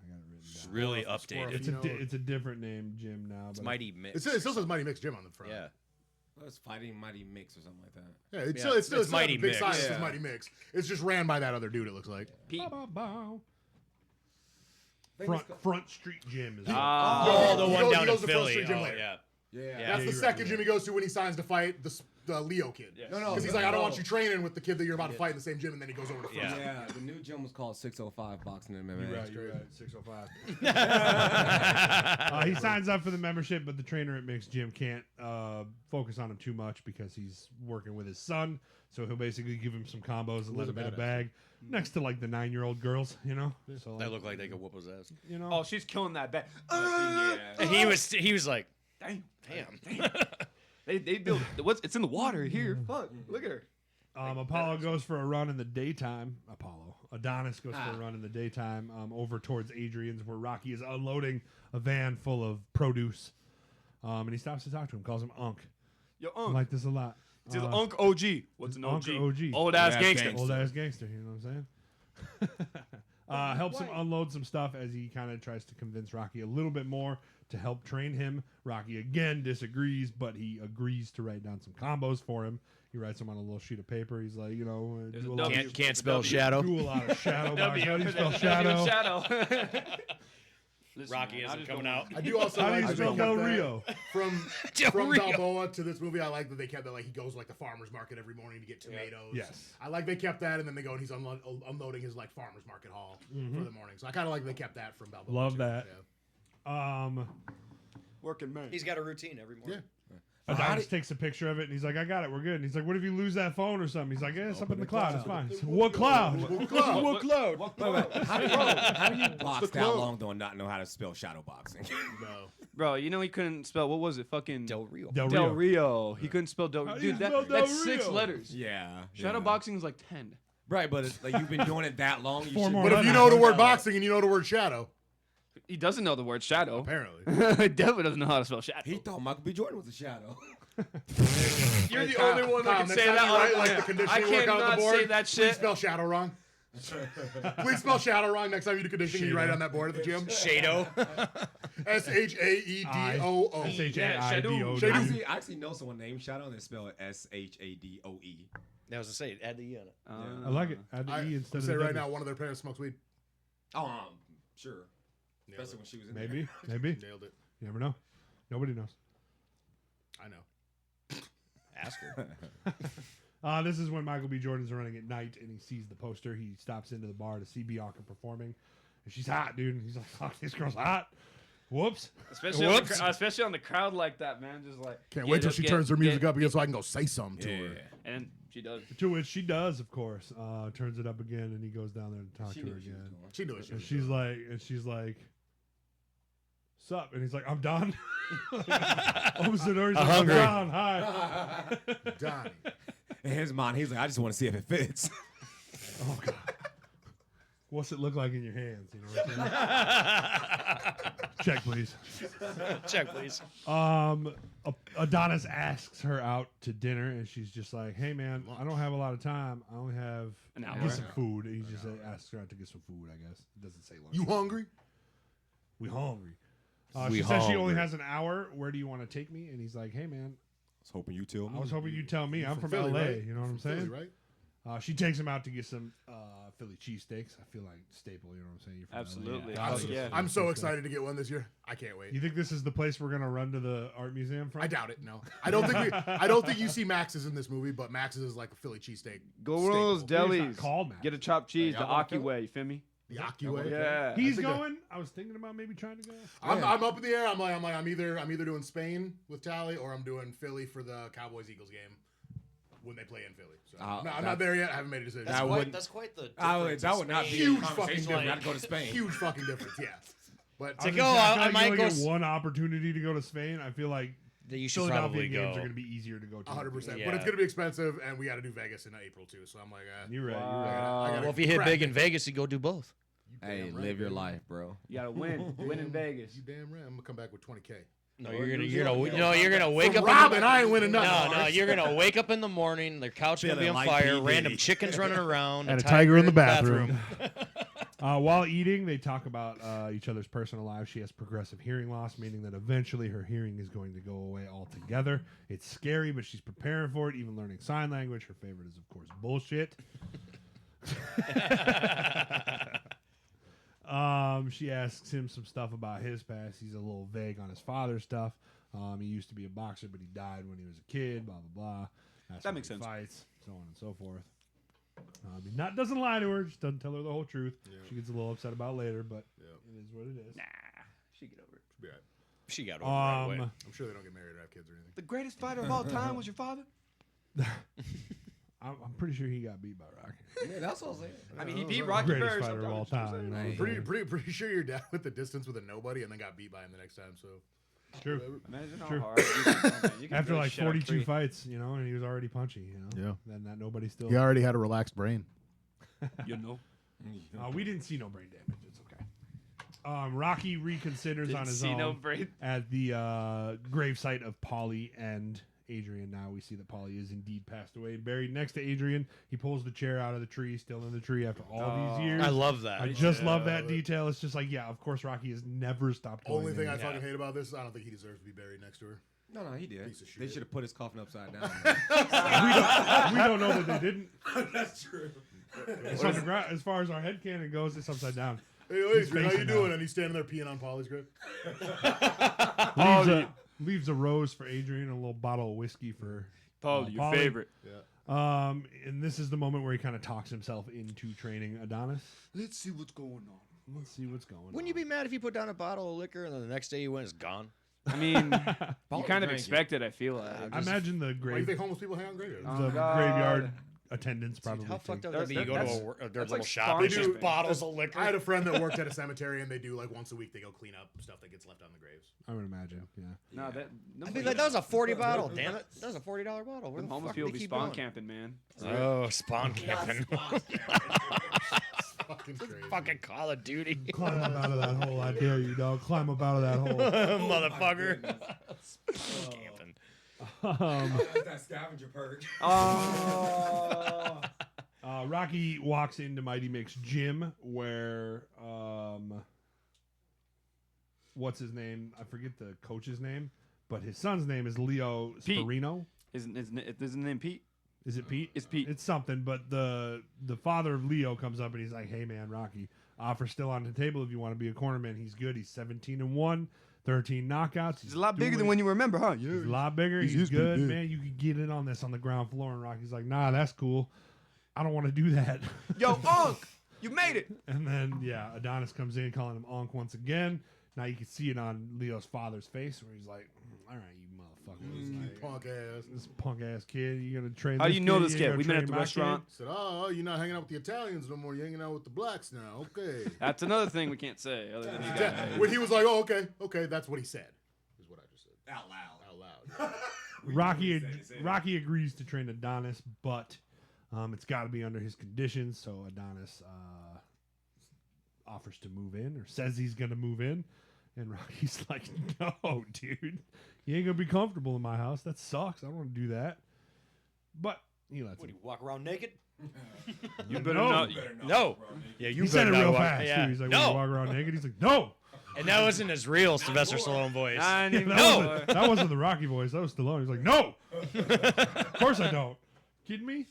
I got it written down. Really Squirrel. updated. It's a different name gym now. It's but Mighty Mix. It still says Mighty Mix Gym on the front. Yeah. Well, it's Fighting Mighty Mix or something like that. Yeah, it's Yeah, still it's Mighty a big Mix. sign that says Yeah. Mighty Mix. It's just ran by that other dude, it looks like. Pete. Bow, bow, I think bow. it's Front Street Gym is. Oh, the He one goes- down he in goes to Front Philly. Street Gym Oh, later. yeah. Yeah. Yeah. That's the you're second right. gym he goes to when he signs to fight the Leo kid. Yes. No, no. Because he's like, I don't want you training with the kid that you're about to fight in the same gym, and then he goes over to Front Yeah. Street. Yeah, the new gym was called 605 Boxing and MMA. You're right. 605. He signs up for the membership, but the trainer at Mixed Gym can't focus on him too much because he's working with his son. So he'll basically give him some combos and let him in a badass. bag next to like the 9-year-old girls, you know. So They look like they could whoop his ass. you know. Oh, she's killing that bet. And he was like, Damn. damn. They build what's it's in the water here. Fuck. Look at her. Apollo goes for a run in the daytime. Adonis goes for a run in the daytime over towards Adrian's, where Rocky is unloading a van full of produce. And he stops to talk to him, calls him Unc. Yo, I Unc. like this a lot. It's Unc OG. What's an Unc OG? OG. Old ass Old-ass gangster. gangster. Old ass gangster, you know what I'm saying? Helps him unload some stuff as he kind of tries to convince Rocky a little bit more to help train him. Rocky again disagrees, but he agrees to write down some combos for him. He writes them on a little sheet of paper. He's like, you know, There's do a a lot, W. Can't spell shadow. do a lot of shadow boxing. How do you spell W, shadow? Listen, Rocky man, I isn't just coming don't- out. I do also How do like you that spell they Del kept that Rio? From Rio. Balboa to this movie. I like that they kept that, like, he goes like the farmer's market every morning to get tomatoes. Yes. I like they kept that, and then they go and he's unloading his like farmer's market haul for the morning. So I kind of like they kept that from Balboa. Love too. that. Yeah. Working man. He's got a routine every morning. Adonis takes a picture of it and he's like, I got it, we're good. And he's like, what if you lose that phone or something? He's like, yeah, it's up in the cloud, it's fine. He's like, what cloud? What cloud? How do you box that long though and not know how to spell shadow boxing? No. Bro, you know he couldn't spell what was it? Fucking Del Rio. Del Del Rio. Rio. He couldn't spell Del How Rio. do you Dude, that, spell Del that's 6 Rio? letters. Yeah. Shadow boxing is like 10. Right, but it's like you've been doing it that long. You Four should more But if you know the word boxing and you know the word shadow, He doesn't know the word shadow. apparently. He definitely doesn't know how to spell shadow. He thought Michael B. Jordan was a shadow. You're the Kyle, only one that Kyle, can next say time that. you write, on- like, the conditioning I workout on cannot the board, say that Please shit. spell shadow wrong. Please spell shadow wrong next time you do conditioning. You write on that board at the gym. Shado. SHAEDOO. S-H-A-I-D-O-W. Shadu. I actually know someone named Shadow and they spell it SHADOE. That was to say, add the E on it. I like it. Add the I E instead of say the right W. now, one of their parents smokes weed. Oh, sure. Nailed Especially it. when she was in Maybe, there. maybe. Nailed it. You never know. Nobody knows. I know. Ask her. This is when Michael B. Jordan's running at night and he sees the poster. He stops into the bar to see Bianca performing. And she's hot, dude. And he's like, fuck, this girl's hot. Whoops. Especially on the crowd like that, man. Just like Can't yeah, wait till just she get- turns her music get- up again so I can go say something to her. And she does. To which she does, of course. Turns it up again and he goes down there to talk She to knew her what she was again. doing. She knew it. And she's like, sup? And he's like, I'm done. Opposite her, he's like, I'm hungry. done. Hi. Donnie. In his mind, he's like, I just want to see if it fits. Oh, God. What's it look like in your hands? You know what I'm saying? Check, please. Check, please. Adonis asks her out to dinner, and she's just like, "Hey, man, I don't have a lot of time. I only have An get hour. some food." He just asks her out to get some food. I guess it doesn't say lunch. You hungry? We hungry. We She says she only hungry. has an hour. Where do you want to take me? And he's like, "Hey, man, I was hoping you tell me. I was hoping you'd tell me. I'm from Philly, LA. right? You know what I'm From saying?" Philly, right? She takes him out to get some Philly cheesesteaks. I feel like staple. You know what I'm saying? You're from Absolutely. LA. Fuck yeah. I'm so excited to get one this year. I can't wait. You think this is the place we're gonna run to the art museum from? I doubt it. No, I don't think I don't think you see Max's in this movie, but Max's is like a Philly cheesesteak. Go one of those staple. It's not delis. called Max. Get a chopped cheese, Yeah, the y'all want Aki way. You feel me? The Aki way. Yeah. He's I think going. I was thinking about maybe trying to go. I'm up in the air. I'm either doing Spain with Tally or I'm doing Philly for the Cowboys Eagles game when they play in Philly. So I'm not there yet. I haven't made a decision. That's I quite, wouldn't- that's quite the that difference would in not be Spain. a Huge conversation fucking if we had difference. to go to Spain. Huge fucking difference. Yeah. But like, I oh, feel I like might you only go get s- one opportunity to go to Spain. I feel like That you should Philadelphia probably games go. are going to be easier to go to. 100%. Yeah. But it's gonna be expensive, and we got to do Vegas in April too. So I'm like, You're right. You're right. I gotta Well, if you hit crack big it. in Vegas, you go do both. Hey, Damn right, live your baby. life, bro. You gotta win. Win in Vegas. You damn right. I'm gonna come back with 20K. No, Or you're gonna, New you're gonna, Zealand. no, you're gonna wake From up. in Robin, the, I ain't winning nothing. no, you're gonna wake up in the morning. Their couch gonna be Feeling on like fire. P. Random Diddy. chickens running around. And a tiger in the bathroom. While eating, they talk about each other's personal lives. She has progressive hearing loss, meaning that eventually her hearing is going to go away altogether. It's scary, but she's preparing for it, even learning sign language. Her favorite is, of course, bullshit. She asks him some stuff about his past. He's a little vague on his father's stuff. He used to be a boxer, but he died when he was a kid, blah, blah, blah. Asks That why makes he sense. Fights, so on and so forth. He doesn't lie to her, just doesn't tell her the whole truth. Yeah. She gets a little upset about it later, but Yeah. it is what it is. Nah, she get over it. Be all right. She got over it right away. I'm sure they don't get married or have kids or anything. The greatest fighter of all time was your father. I'm pretty sure he got beat by Rocky. Yeah, that's what I'm saying. I mean, he Oh, beat right. Rocky Greatest Berry fighter of all time. You know what I'm Hey. saying? Pretty sure you're down with the distance with a nobody and then got beat by him the next time. So True. Imagine how True. hard. You can After really like shut up 42 three. fights, you know, and he was already punchy, you know. Yeah. Then that nobody still. he already had a relaxed brain. You know. We didn't see no brain damage. It's okay. Rocky reconsiders Didn't on his see own no brain. at the gravesite of Polly and Adrian. Now we see that Polly is indeed passed away and buried next to Adrian. He pulls the chair out of the tree, still in the tree after all these years. I love that. I just love that detail. It's just like, yeah, of course, Rocky has never stopped going Only thing in. I fucking hate about this is I don't think he deserves to be buried next to her. No, he did. Piece of They shit. should have put his coffin upside down. we don't know that they didn't. That's true. It's on the ground. As far as our headcanon goes, it's upside down. Hey, Adrian, how you facing doing? out. And he's standing there peeing on Polly's grave. Leaves a rose for Adrian and a little bottle of whiskey for Paul, your Paulie. favorite. and this is the moment where he kind of talks himself into training Adonis. Let's see what's going on. Let's see what's going Wouldn't on. you be mad if you put down a bottle of liquor and then the next day you went, it's gone? I mean, you Paul kind of drank it. expect it. I feel like. I imagine the Why do you grave, think homeless people hang on graveyards? Oh, the God. graveyard attendants probably. How fucked think- up would that be? You go to That's- their that's little like shop Spawn and just camping. bottles of liquor. I had a friend that worked at a cemetery, and they do like once a week. They go clean up stuff that gets left on the graves. I would imagine. Yeah. No, that. I mean, like, that was a 40 bottle. Damn it, that was a $40 bottle. Where Them the homeless fuck people did be they keep spawn going? camping, man. Oh, spawn camping. Fucking crazy. Fucking Call of Duty, Climb up out of that hole. I dare you, dog. Climb up out of that hole. motherfucker. Camping. That's that scavenger perk. Oh. Rocky walks into Mighty Mick's gym where what's his name? I forget the coach's name, but his son's name is Leo Pete. Sparino. Isn't his name Pete? Is it Pete? It's Pete. It's something, but the father of Leo comes up and he's like, "Hey man, Rocky, offer still on the table if you want to be a cornerman. He's good. He's 17-1, 13 knockouts. He's a lot bigger than doing- when you remember, huh? Yeah. He's a lot bigger. He's He's, used to be good, big. man. You could get in on this on the ground floor." And Rocky's like, "Nah, that's cool. I don't want to do that." Yo, Unc, you made it. And then Adonis comes in calling him Onk once again. Now you can see it on Leo's father's face where he's like, "All right, you motherfucker, You punk ass. this punk ass kid. You gonna train? How do this you know kid? this You kid? ain't We've gonna been at train the my restaurant. kid?" Said, oh, you're not hanging out with the Italians no more. You're hanging out with the blacks now. Okay. That's another thing we can't say. Other than you guys. When he was like, oh, okay, that's what he said. Is what I just said. Out loud. Out loud. Rocky agrees to train Adonis, but it's got to be under his conditions. So Adonis offers to move in, or says he's gonna move in, and Rocky's like, "No, dude, you ain't gonna be comfortable in my house. That sucks. I don't want to do that." But he lets What do him. you walk around naked? You better know. not- No. Yeah, you He said it better real not walk- fast Yeah. too. He's like, no. "When you walk around naked?" He's like, "No." And that wasn't his real Sylvester Stallone voice. I ain't even That know. wasn't, that wasn't the Rocky voice. That was Stallone. He's like, "No, of course I don't." Kidding me?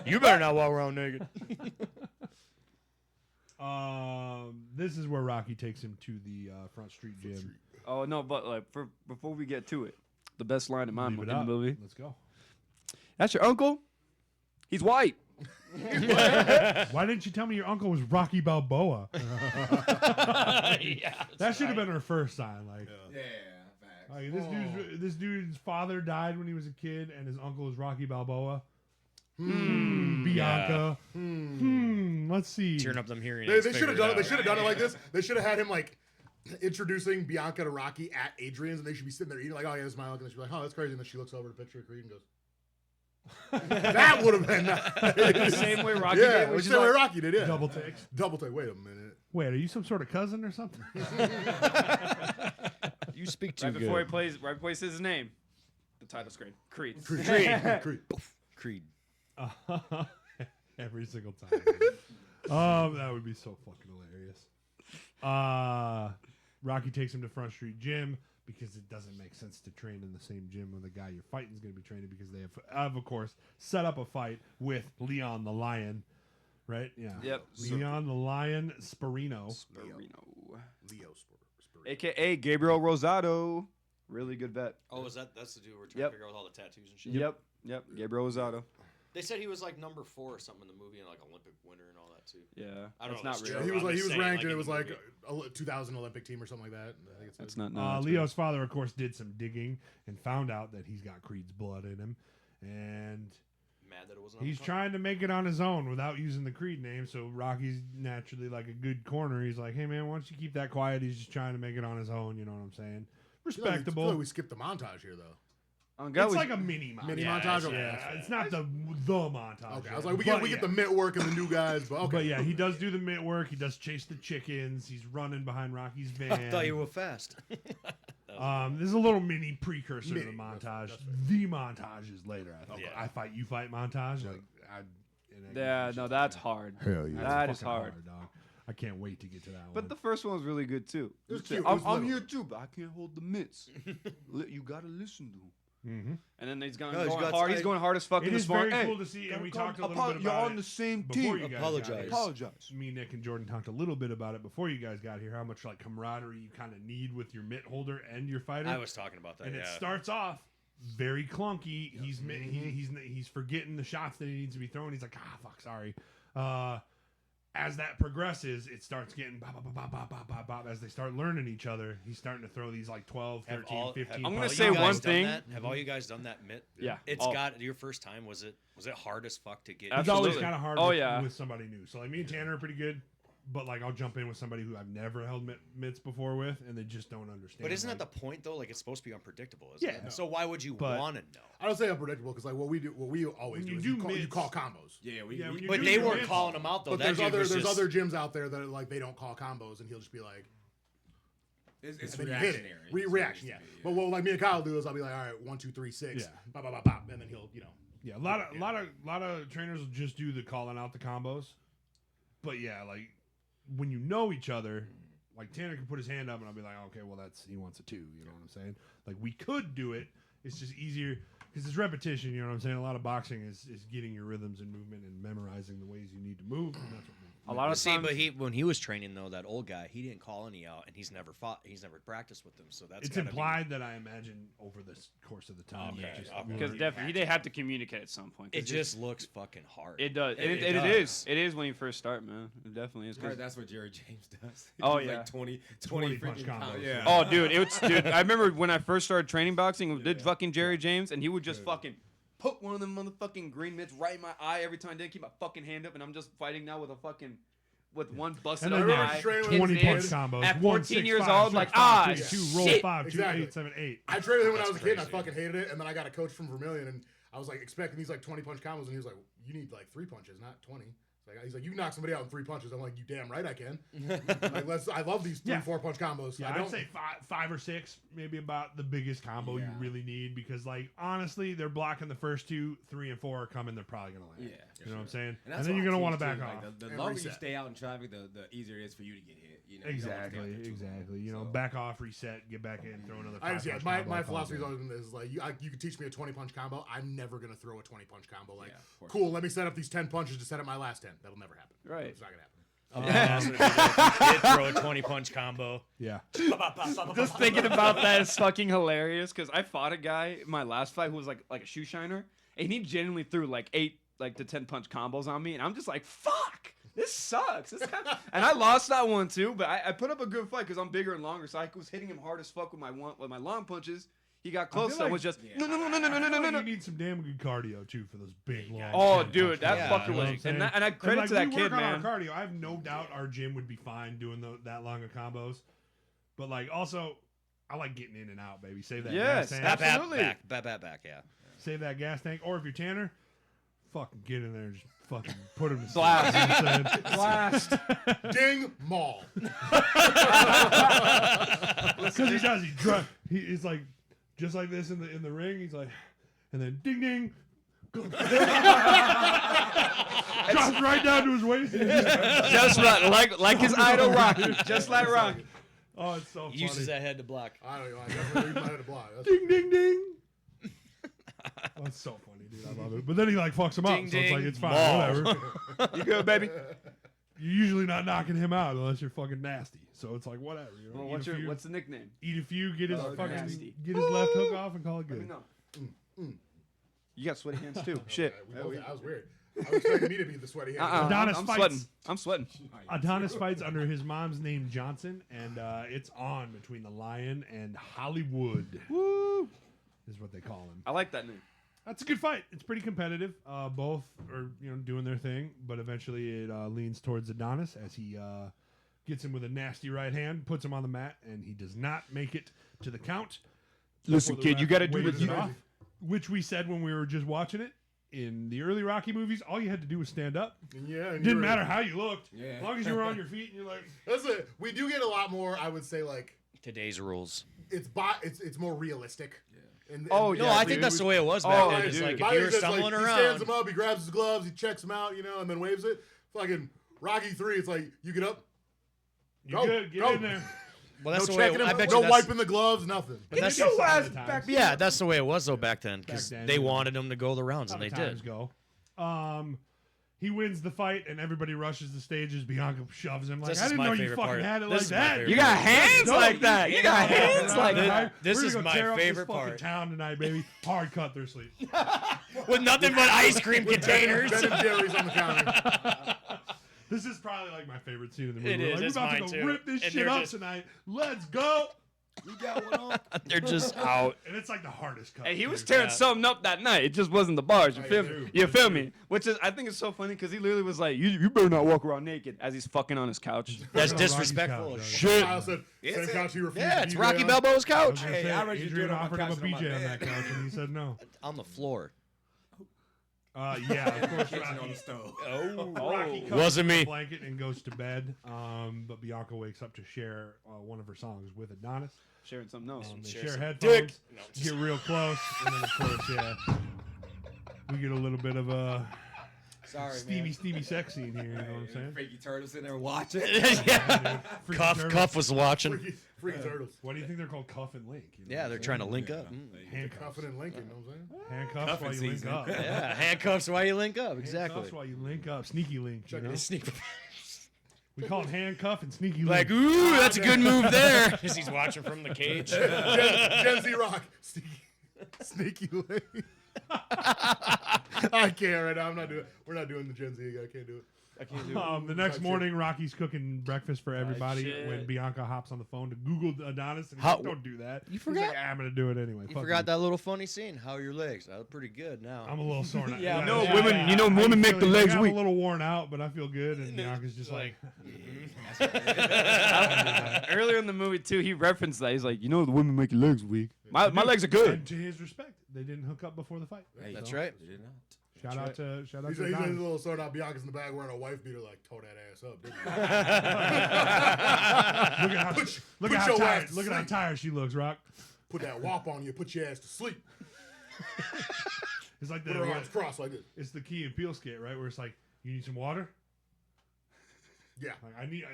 You better not walk around naked. This is where Rocky takes him to the Front Street Gym. Oh no, but like before we get to it, the best line in my Leave in it the up. movie. Let's go. That's your uncle? He's white. Why didn't you tell me your uncle was Rocky Balboa? Yeah, That should have been her first sign. Like, Yeah, facts. like, this dude's father died when he was a kid, and his uncle is Rocky Balboa. Bianca. Let's see. Tearing up them hearing They aids. should have figured done it. out. They should have done it like this. They should have had him like introducing Bianca to Rocky at Adrian's, and they should be sitting there eating like, oh yeah, this is my uncle, and she'd be like, oh, that's crazy, and then she looks over at the picture of Creed and goes, that would have been The same way Rocky yeah, did. Which is same way like, Rocky did, yeah. Double takes. Double take. Wait a minute. Wait, are you some sort of cousin or something? You speak too right good. before he says his name, the title screen. Creed. Creed. Creed. Every single time. That would be so fucking hilarious. Rocky takes him to Front Street Gym because it doesn't make sense to train in the same gym where the guy you're fighting is going to be training, because they have, of course, set up a fight with Leon the Lion, right? Yeah. Yep. Leon the Lion Sparino. Leo Spur. AKA Gabriel Rosado. Really good vet. Oh, that's the dude we're trying Yep. to figure out with all the tattoos and shit? Yep. Gabriel Rosado. They said he was like number 4 or something in the movie, and like Olympic winner and all that too. Yeah. I don't That's know. not That's real. true. He was I'm like, he just was saying, ranked, and like, it in was the like movie. a 2000 Olympic team or something like that. I think it's That's not. No, that's Leo's father, of course, did some digging and found out that he's got Creed's blood in him, and Mad that it wasn't. on he's the cover. trying to make it on his own without using the Creed name. So Rocky's naturally like a good corner. He's like, hey man, why don't you keep that quiet? He's just trying to make it on his own. You know what I'm saying? I feel like Respectable. we skipped the montage here, though. It's like a mini montage. Mini Yeah, montage? it's- Okay, Yeah, that's fine. it's not the montage. Okay, I yet. was like, we But get the mitt work and the new guys, but okay. But yeah, he does do the mitt work. He does chase the chickens. He's running behind Rocky's van. I thought you were fast. There's a little mini precursor to the Mini, montage. that's right. The montage is later. I thought. Yeah. I fight, you fight montage. Like, Yeah, no, that's hard. Hell yeah. That is fucking hard. dog. I can't wait to get to that one. But the first one was really good too. It was He said, cute. It was I'm little. here too, but I can't hold the mitts. You gotta listen to him. Mm-hmm. And then he's going, No, he's going got- hard. He's going hard as fuck It in the is smart. very Hey, cool to see, and we talked a little bit You're about on it the same before team. you guys got Apologize. here. Apologize. Me, Nick, and Jordan talked a little bit about it before you guys got here. How much like camaraderie you kind of need with your mitt holder and your fighter. I was talking about that. and Yeah. it starts off very clunky. He's forgetting the shots that he needs to be throwing. He's like, fuck, sorry. As that progresses, it starts getting bop, bop, bop, bop, bop, bop, bop. As they start learning each other, he's starting to throw these like 12, 13, 15. I'm gonna all say you one guys done thing. that? Have all you guys done that mitt? Yeah. It's all- got your first time. Was it hard as fuck to get? It's always Absolutely. kind of hard Oh, with, yeah. with somebody new. So like me and Tanner are pretty good, but like I'll jump in with somebody who I've never held mitts before with, and they just don't understand. But isn't that like, the point though? Like it's supposed to be unpredictable, isn't Yeah. it? So why would you But- want to know? I don't say unpredictable because like what we always When do you is do you mids- call combos. Yeah, when you But do they your weren't mitts- calling them out though. But That there's dude other was there's just, other gyms out there that like they don't call combos, and he'll just be like, it's and then you hit it. reactionary. Reaction, yeah. But what like me and Kyle do is I'll be like, all right, 1, 2, 3, 6, Yeah. bop, bop, bop, bop, and then he'll Yeah, a lot of trainers will just do the calling out the combos. But yeah, like when you know each other, like Tanner can put his hand up and I'll be like, okay, well he wants a 2, you know what I'm saying? Like we could do it. It's just easier because it's repetition, you know what I'm saying? A lot of boxing is getting your rhythms and movement and memorizing the ways you need to move, and that's what A lot of See, times. but when he was training though, that old guy, he didn't call any out, and he's never fought. He's never practiced with them. So that's it's gotta be- implied that I imagine over the course of the time. Okay, it just okay. Because really- definitely they have to communicate at some point. 'cause It just looks fucking hard. it does. It It is. does. It is when you first start, man. It definitely is. I 'cause- heard that's what Jerry James does. He Oh, does, yeah. like 20 punch freaking combos. Yeah. Oh, dude, dude. I remember when I first started training boxing, did fucking Jerry James, and he would just fucking put one of them motherfucking green mitts right in my eye every time. I didn't keep my fucking hand up, and I'm just fighting now with one busted And up then I remember eye. training with kids 20 Kids punch is- combos. At 1, 14 6, years 5, old, 6, like, 5, 3, 2, roll shit. 5, 2, Exactly. 8, 7, 8. I trained with him when I That's was a kid, and I crazy. fucking hated it. And then I got a coach from Vermilion, and I was like expecting these like 20 punch combos, and he was like, "You need like 3 punches, not 20." He's like, "You can knock somebody out in 3 punches." I'm like, "You damn right I can." I love these 3, Yeah. 4 punch combos. Yeah, I I'd don't say five or 6, maybe about the biggest combo you Yeah. really need, because, like, honestly, they're blocking the first 2, 3, and 4 are coming. They're probably gonna land. Yeah, you know what I'm saying. And, that's then what you're I gonna want to teach, back too. off. The And longer you reset. stay out in traffic, the easier it is for you to get hit. You know, you don't wanna stay out there too Exactly. long. You know, So- back off, reset, get back in, throw another. I just, 5 yeah, punch my combo, call it philosophy has good. always been this: like, you could teach me a 20 punch combo. I'm never gonna throw a 20 punch combo. Like, Yeah, of course. cool, let me set up these 10 punches to set up my last 10. That'll never happen. Right. It's not gonna happen. That's what it is. He did throw a 20 punch combo. Yeah. Just thinking about that is fucking hilarious because I fought a guy in my last fight who was like a shoe shiner, and he genuinely threw like 8 to 10 punch combos on me, and I'm just like, fuck, this sucks. And I lost that one too, but I put up a good fight because I'm bigger and longer, so I was hitting him hard as fuck with my long punches. He got close, feel so it like- was just Yeah. no. You need some damn good cardio too for those big long. Oh, 10 dude, punch that Yeah, combos, fucker you know what I'm was, saying? and I credit like, to that we kid, work on man. our cardio. I have no doubt our gym would be fine doing that long of combos. But like also, I like getting in and out, baby. Save that Yes, gas tank. absolutely. Back, yeah. Save that gas tank. Or if you're Tanner, fucking get in there and just fucking put him to sleep. Blast. You know what I'm saying? Ding Maul. Because he does. He's like just like this in the ring. He's like, and then ding ding. Drops right down to his waist. Just like his idol Rocky. Just like Rocky. Oh, it's so funny. Uses that head to block. I don't know. I definitely use my head to block. Ding ding ding. Oh, it's so funny, dude. I love it. But then he like fucks him up, Ding, so it's like ding, it's fine, Maul. whatever. You good, baby? You're usually not knocking him out unless you're fucking nasty. So it's like whatever. You know? Well, what's the nickname? Eat a few, get his fucking nasty. get his left hook off, and call it Let me good. know. You got sweaty hands too. Shit. That was weird. I was expecting me to be the sweaty hand. Adonis I'm fights. sweating. I'm sweating. Adonis fights under his mom's name Johnson, and it's on between the Lion and Hollywood. Woo! Is what they call him. I like that name. That's a good fight. It's pretty competitive. Both are doing their thing, but eventually it leans towards Adonis as he gets him with a nasty right hand, puts him on the mat, and he does not make it to the count. Listen, Before the kid, you ref got to do waves the it off, which we said when we were just watching it. In the early Rocky movies, all you had to do was stand up. Yeah, and Didn't matter how you looked. Yeah. As long as you were on your feet and you're like, That's it. We do get a lot more. I would say like Today's rules. it's more realistic. Yeah. And, Oh, No, yeah, I dude. think that's the way it was Oh, back then. dude. It's like Bobby if you were says, like, stumbling he around. stands him up, he grabs his gloves, he checks him out, and then waves it. Fucking Rocky 3, it's like you get up, you're Go, good, get go. in there. Well, that's no the way. checking him, I bet no you that's, wiping the gloves, nothing. but that's Maybe your some ass of the back times. yeah, that's the way it was though back then because then, they yeah. wanted them to go the rounds and they Sometimes did. go. He wins the fight, and everybody rushes the stage as Bianca shoves him. Like, This I is didn't my know you favorite fucking part. had it This like is my that. favorite You got hands No, like that. You got hands Right, like right. that. This We're gonna is go my tear up favorite this fucking part. town tonight, baby. Hard cut their sleeve. With nothing but ice cream containers. Ben and Jerry's on the counter. This is probably like my favorite scene in the movie. It We're is, like, it's we're about mine to go too. rip this And shit they're up just- tonight. Let's go. We got one on. They're just out. And it's like the hardest cut. And he was dude. tearing Yeah. something up that night. It just wasn't the bars. You Oh, feel yeah, me? dude. You feel me? Which is, I think it's so funny because he literally was like, "You better not walk around naked" as he's fucking on his couch. That's Rocky's disrespectful couch, as right? shit. Kyle said, Is same it? couch he refused Yeah, to it's be Rocky on. Balboa's I was couch gonna Hey, say, I read you do Adrian it on my offered him a couch and on my PJ on that bed. couch, and he said no. on the floor. Yeah, of course, Kitchen on Rocky, the stove. Rocky Oh. covers Wasn't the me. blanket and goes to bed. But Bianca wakes up to share one of her songs with Adonis. Sharing something else. They Share share some headphones, dick. No, get real close, and then of course, yeah, we get a little bit of a Sorry, steamy sex scene here. You know what I'm saying? Freaky Turtles in there watching. yeah. Freaking Cuff turtles. was watching. Freaky Turtles. Why do you think they're called Cuff and Link? You know Yeah, what they're I'm trying to saying? link up. Handcuffs. Cuffing and Lincoln, you know what I'm saying? Handcuffs Cuffing while you link season. up. Yeah, handcuffs while you link up. Exactly. Handcuffs while you link up. Sneaky link. You know? Sneak- We call it handcuff and sneaky Like, link. ooh, that's a good move there. As he's watching from the cage. Gen Z Rock. Sneaky Link. I can't right now. We're not doing the Gen Z. I can't do it. I can't do it. The next morning, Rocky's cooking breakfast for everybody shit. when Bianca hops on the phone to Google Adonis. And he's How- like, don't do that. You He's forgot- like, I'm going to do it anyway. You Fuck forgot that little funny scene. How are your legs? They're pretty good now. I'm a little sore now. Yeah, You know, yeah, women. yeah. You know, How you women make the feeling? legs I'm weak. a little worn out, but I feel good. And Bianca's just like, Earlier in the movie too, he referenced that. He's like, you know, the women make your legs weak. My legs are good. And to his respect, they didn't hook up before the fight. That's right. We did not. Shout out to He's a Adonis. little sort out. Bianca's in the back wearing a wife beater, like, toe that ass up, didn't you? Look put at how your tired. ass to Look at how sleep. tired she looks, Rock. Put that wop on you, put your ass to sleep. It's like Put her arms crossed like this. it's the Key and Peele skit, right? Where it's like, you need some water. Yeah. Like, I need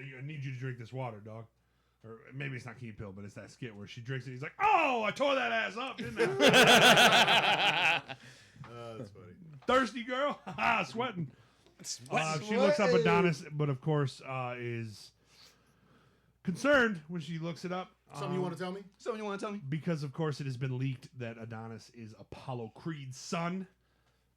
you to drink this water, dog. Or maybe it's not Key and Peele, but it's that skit where she drinks it. He's like, oh, I tore that ass up, didn't I? That's funny. Thirsty girl, sweating. She looks up Adonis, but of course is concerned when she looks it up. Something you want to tell me? Something you want to tell me? Because of course it has been leaked that Adonis is Apollo Creed's son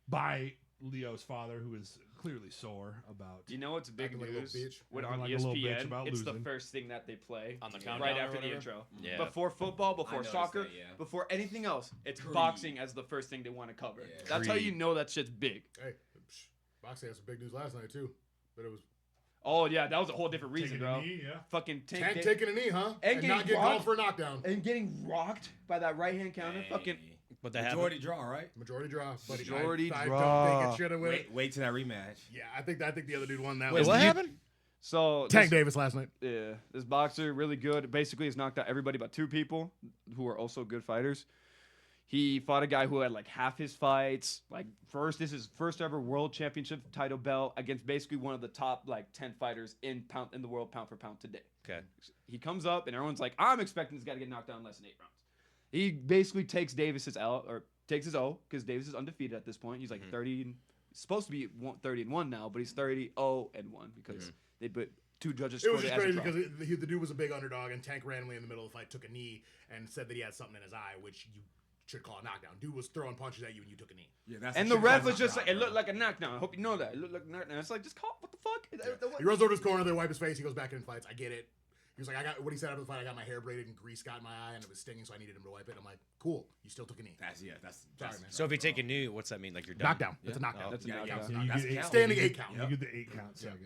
by Leo's father, who is clearly sore about. You know what's big Acting like a little news? bitch. When Acting on like a little bitch ESPN, about it's the losing. first thing that they play On the right countdown or after the whatever? intro. Yeah. Before football, before noticed soccer, that, yeah. before anything else, it's Creed. boxing as the first thing they want to cover. Yeah. That's how Creed. you know that shit's big. Hey, boxing had some big news last night, too. But it was Oh yeah, that was a whole different reason, Taking a bro. knee, yeah. Fucking Tank taking a knee, huh? And And not getting getting called rocked. for a knockdown. and getting rocked by that right hand counter. Fucking But they have Majority draw, right? Majority draw. Buddy. Majority I draw. don't think it should have went. Wait till that rematch. Yeah, I think the other dude won that. Wait, one. what happened? so Tank this, Davis last night. yeah, this boxer really good. Basically, has knocked out everybody but 2 people who are also good fighters. He fought a guy who had like half his fights. Like this is first ever world championship title belt against basically one of the top like 10 fighters in the world pound for pound today. Okay. He comes up and everyone's like, I'm expecting this guy to get knocked down in less than 8 rounds. He basically takes Davis's L or takes his O because Davis is undefeated at this point. He's like 30. He's supposed to be 30-1 now, but he's 30-0-1 because they put 2 judges. It was scored just as a crazy draw. because the dude was a big underdog, and Tank randomly in the middle of the fight took a knee and said that he had something in his eye, which you should call a knockdown. Dude was throwing punches at you, and you took a knee. Yeah, that's And the ref was just like, it looked like a knockdown. I hope you know that. It looked like a knockdown. It's like, just call, what the fuck? He runs over to his corner, they wipe his face, he goes back in and fights. I get it. He was like, what he said after the fight, I got my hair braided and grease got in my eye and it was stinging, so I needed him to wipe it. I'm like, cool, you still took a knee. That's Sorry, man. So if you take a knee, what's that mean? Like you're done? Knockdown. It's a knockdown. That's a Yeah, knockdown. it's Yeah, a you knockdown. get eight- Standing you 8 get- count. You get the 8 count second.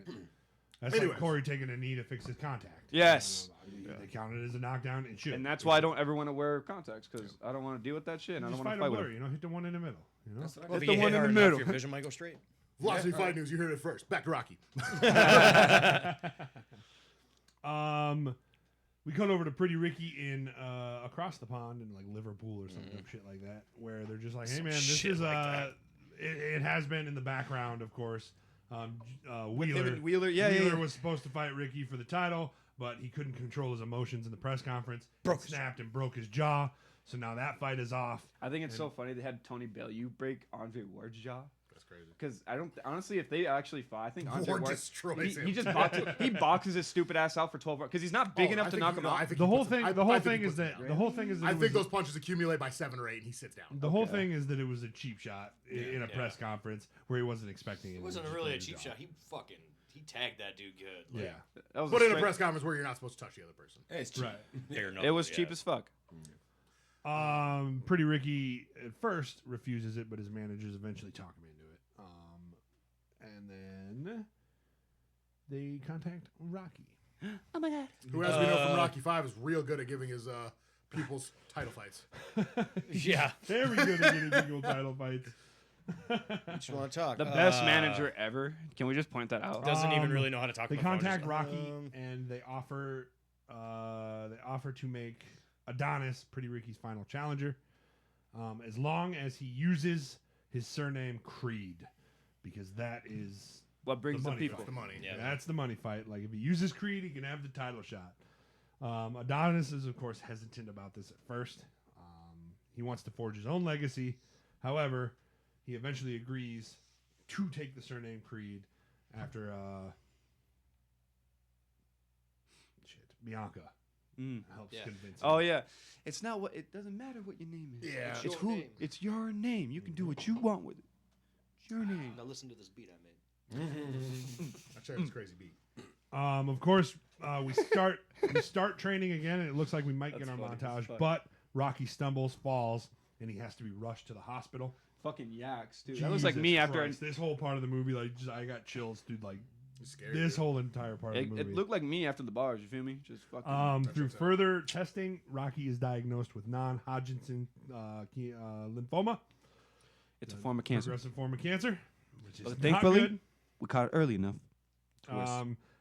That's Anyway. like Corey taking a knee to fix his contact. Yes. They count it as a knockdown. It should. And that's why I don't ever want to wear contacts because I don't want to deal with that shit. And I Just don't want fight to a fight with blur, him. hit the one in the middle. That's what I Well, got. if the you one hit in the hard enough, middle. your vision might go straight. Velocity Fight News, you heard it first. Back to Rocky. We cut over to Pretty Ricky in across the pond in like Liverpool or something shit like that, where they're just like, "Hey Some man, this shit is like that. it has been in the background, of course. Wheeler, Wheeler, yeah, Wheeler yeah. was supposed to fight Ricky for the title, but he couldn't control his emotions in the press conference. Broke his snapped and broke his jaw. So now that fight is off. I think it's so funny they had Tony Bellew break Andre Ward's jaw. That's crazy. Because I don't honestly, if they actually fought, I think Andre Ward Ward destroys he him. just boxes his stupid ass out for 12 rounds because he's not big Oh, enough I to think knock he- him no, I out. think The he whole puts him- thing. I The whole think he thing is puts him that. down. The whole thing is that. I it think was- those punches accumulate by 7 or 8, and he sits down. The whole Okay. thing is that it was a cheap shot in a press conference where he wasn't expecting it. It wasn't really a cheap shot. He tagged that dude good. Like, Yeah. That was But in a straight- press conference where you're not supposed to touch the other person. Hey, it's cheap. Right. fair enough, It was yeah. cheap as fuck. Pretty Ricky at first refuses it, but his managers eventually talk him into it. And then they contact Rocky. Who, as we know from Rocky 5, is real good at giving his pupils title fights. Yeah. Very good at getting single title fights. Just want to talk. The best manager ever. Can we just point that out? Doesn't even Um, really know how to talk. They on the phone, contact just, Rocky and they offer to make Adonis Pretty Ricky's final challenger, as long as he uses his surname Creed, because that is What brings the money people? fight. The money. Yeah. That's the money fight. Like if he uses Creed, he can have the title shot. Adonis is of course hesitant about this at first. He wants to forge his own legacy. However, he eventually agrees to take the surname Creed after Bianca helps Yeah. convince him. Oh yeah, it's not what. It doesn't matter what your name is. Yeah. it's your who. name. It's your name. You can do what you want with it. It's your name. Now listen to this beat I made. I checked this crazy beat. Of course, we start training again, and it looks like we might get That's our funny as montage. fuck. But Rocky stumbles, falls, and he has to be rushed to the hospital. Fucking yaks, dude. That was like Jesus me after. Christ, this whole part of the movie. Like, I got chills, dude. Like It's scary. this dude. whole entire part of the movie. It looked like me after the bars. You feel me? Just fucking. Through checks out. further testing, Rocky is diagnosed with non-Hodgkin lymphoma, it's a form of cancer. progressive form of cancer, which is But not thankfully, good. we caught it early enough.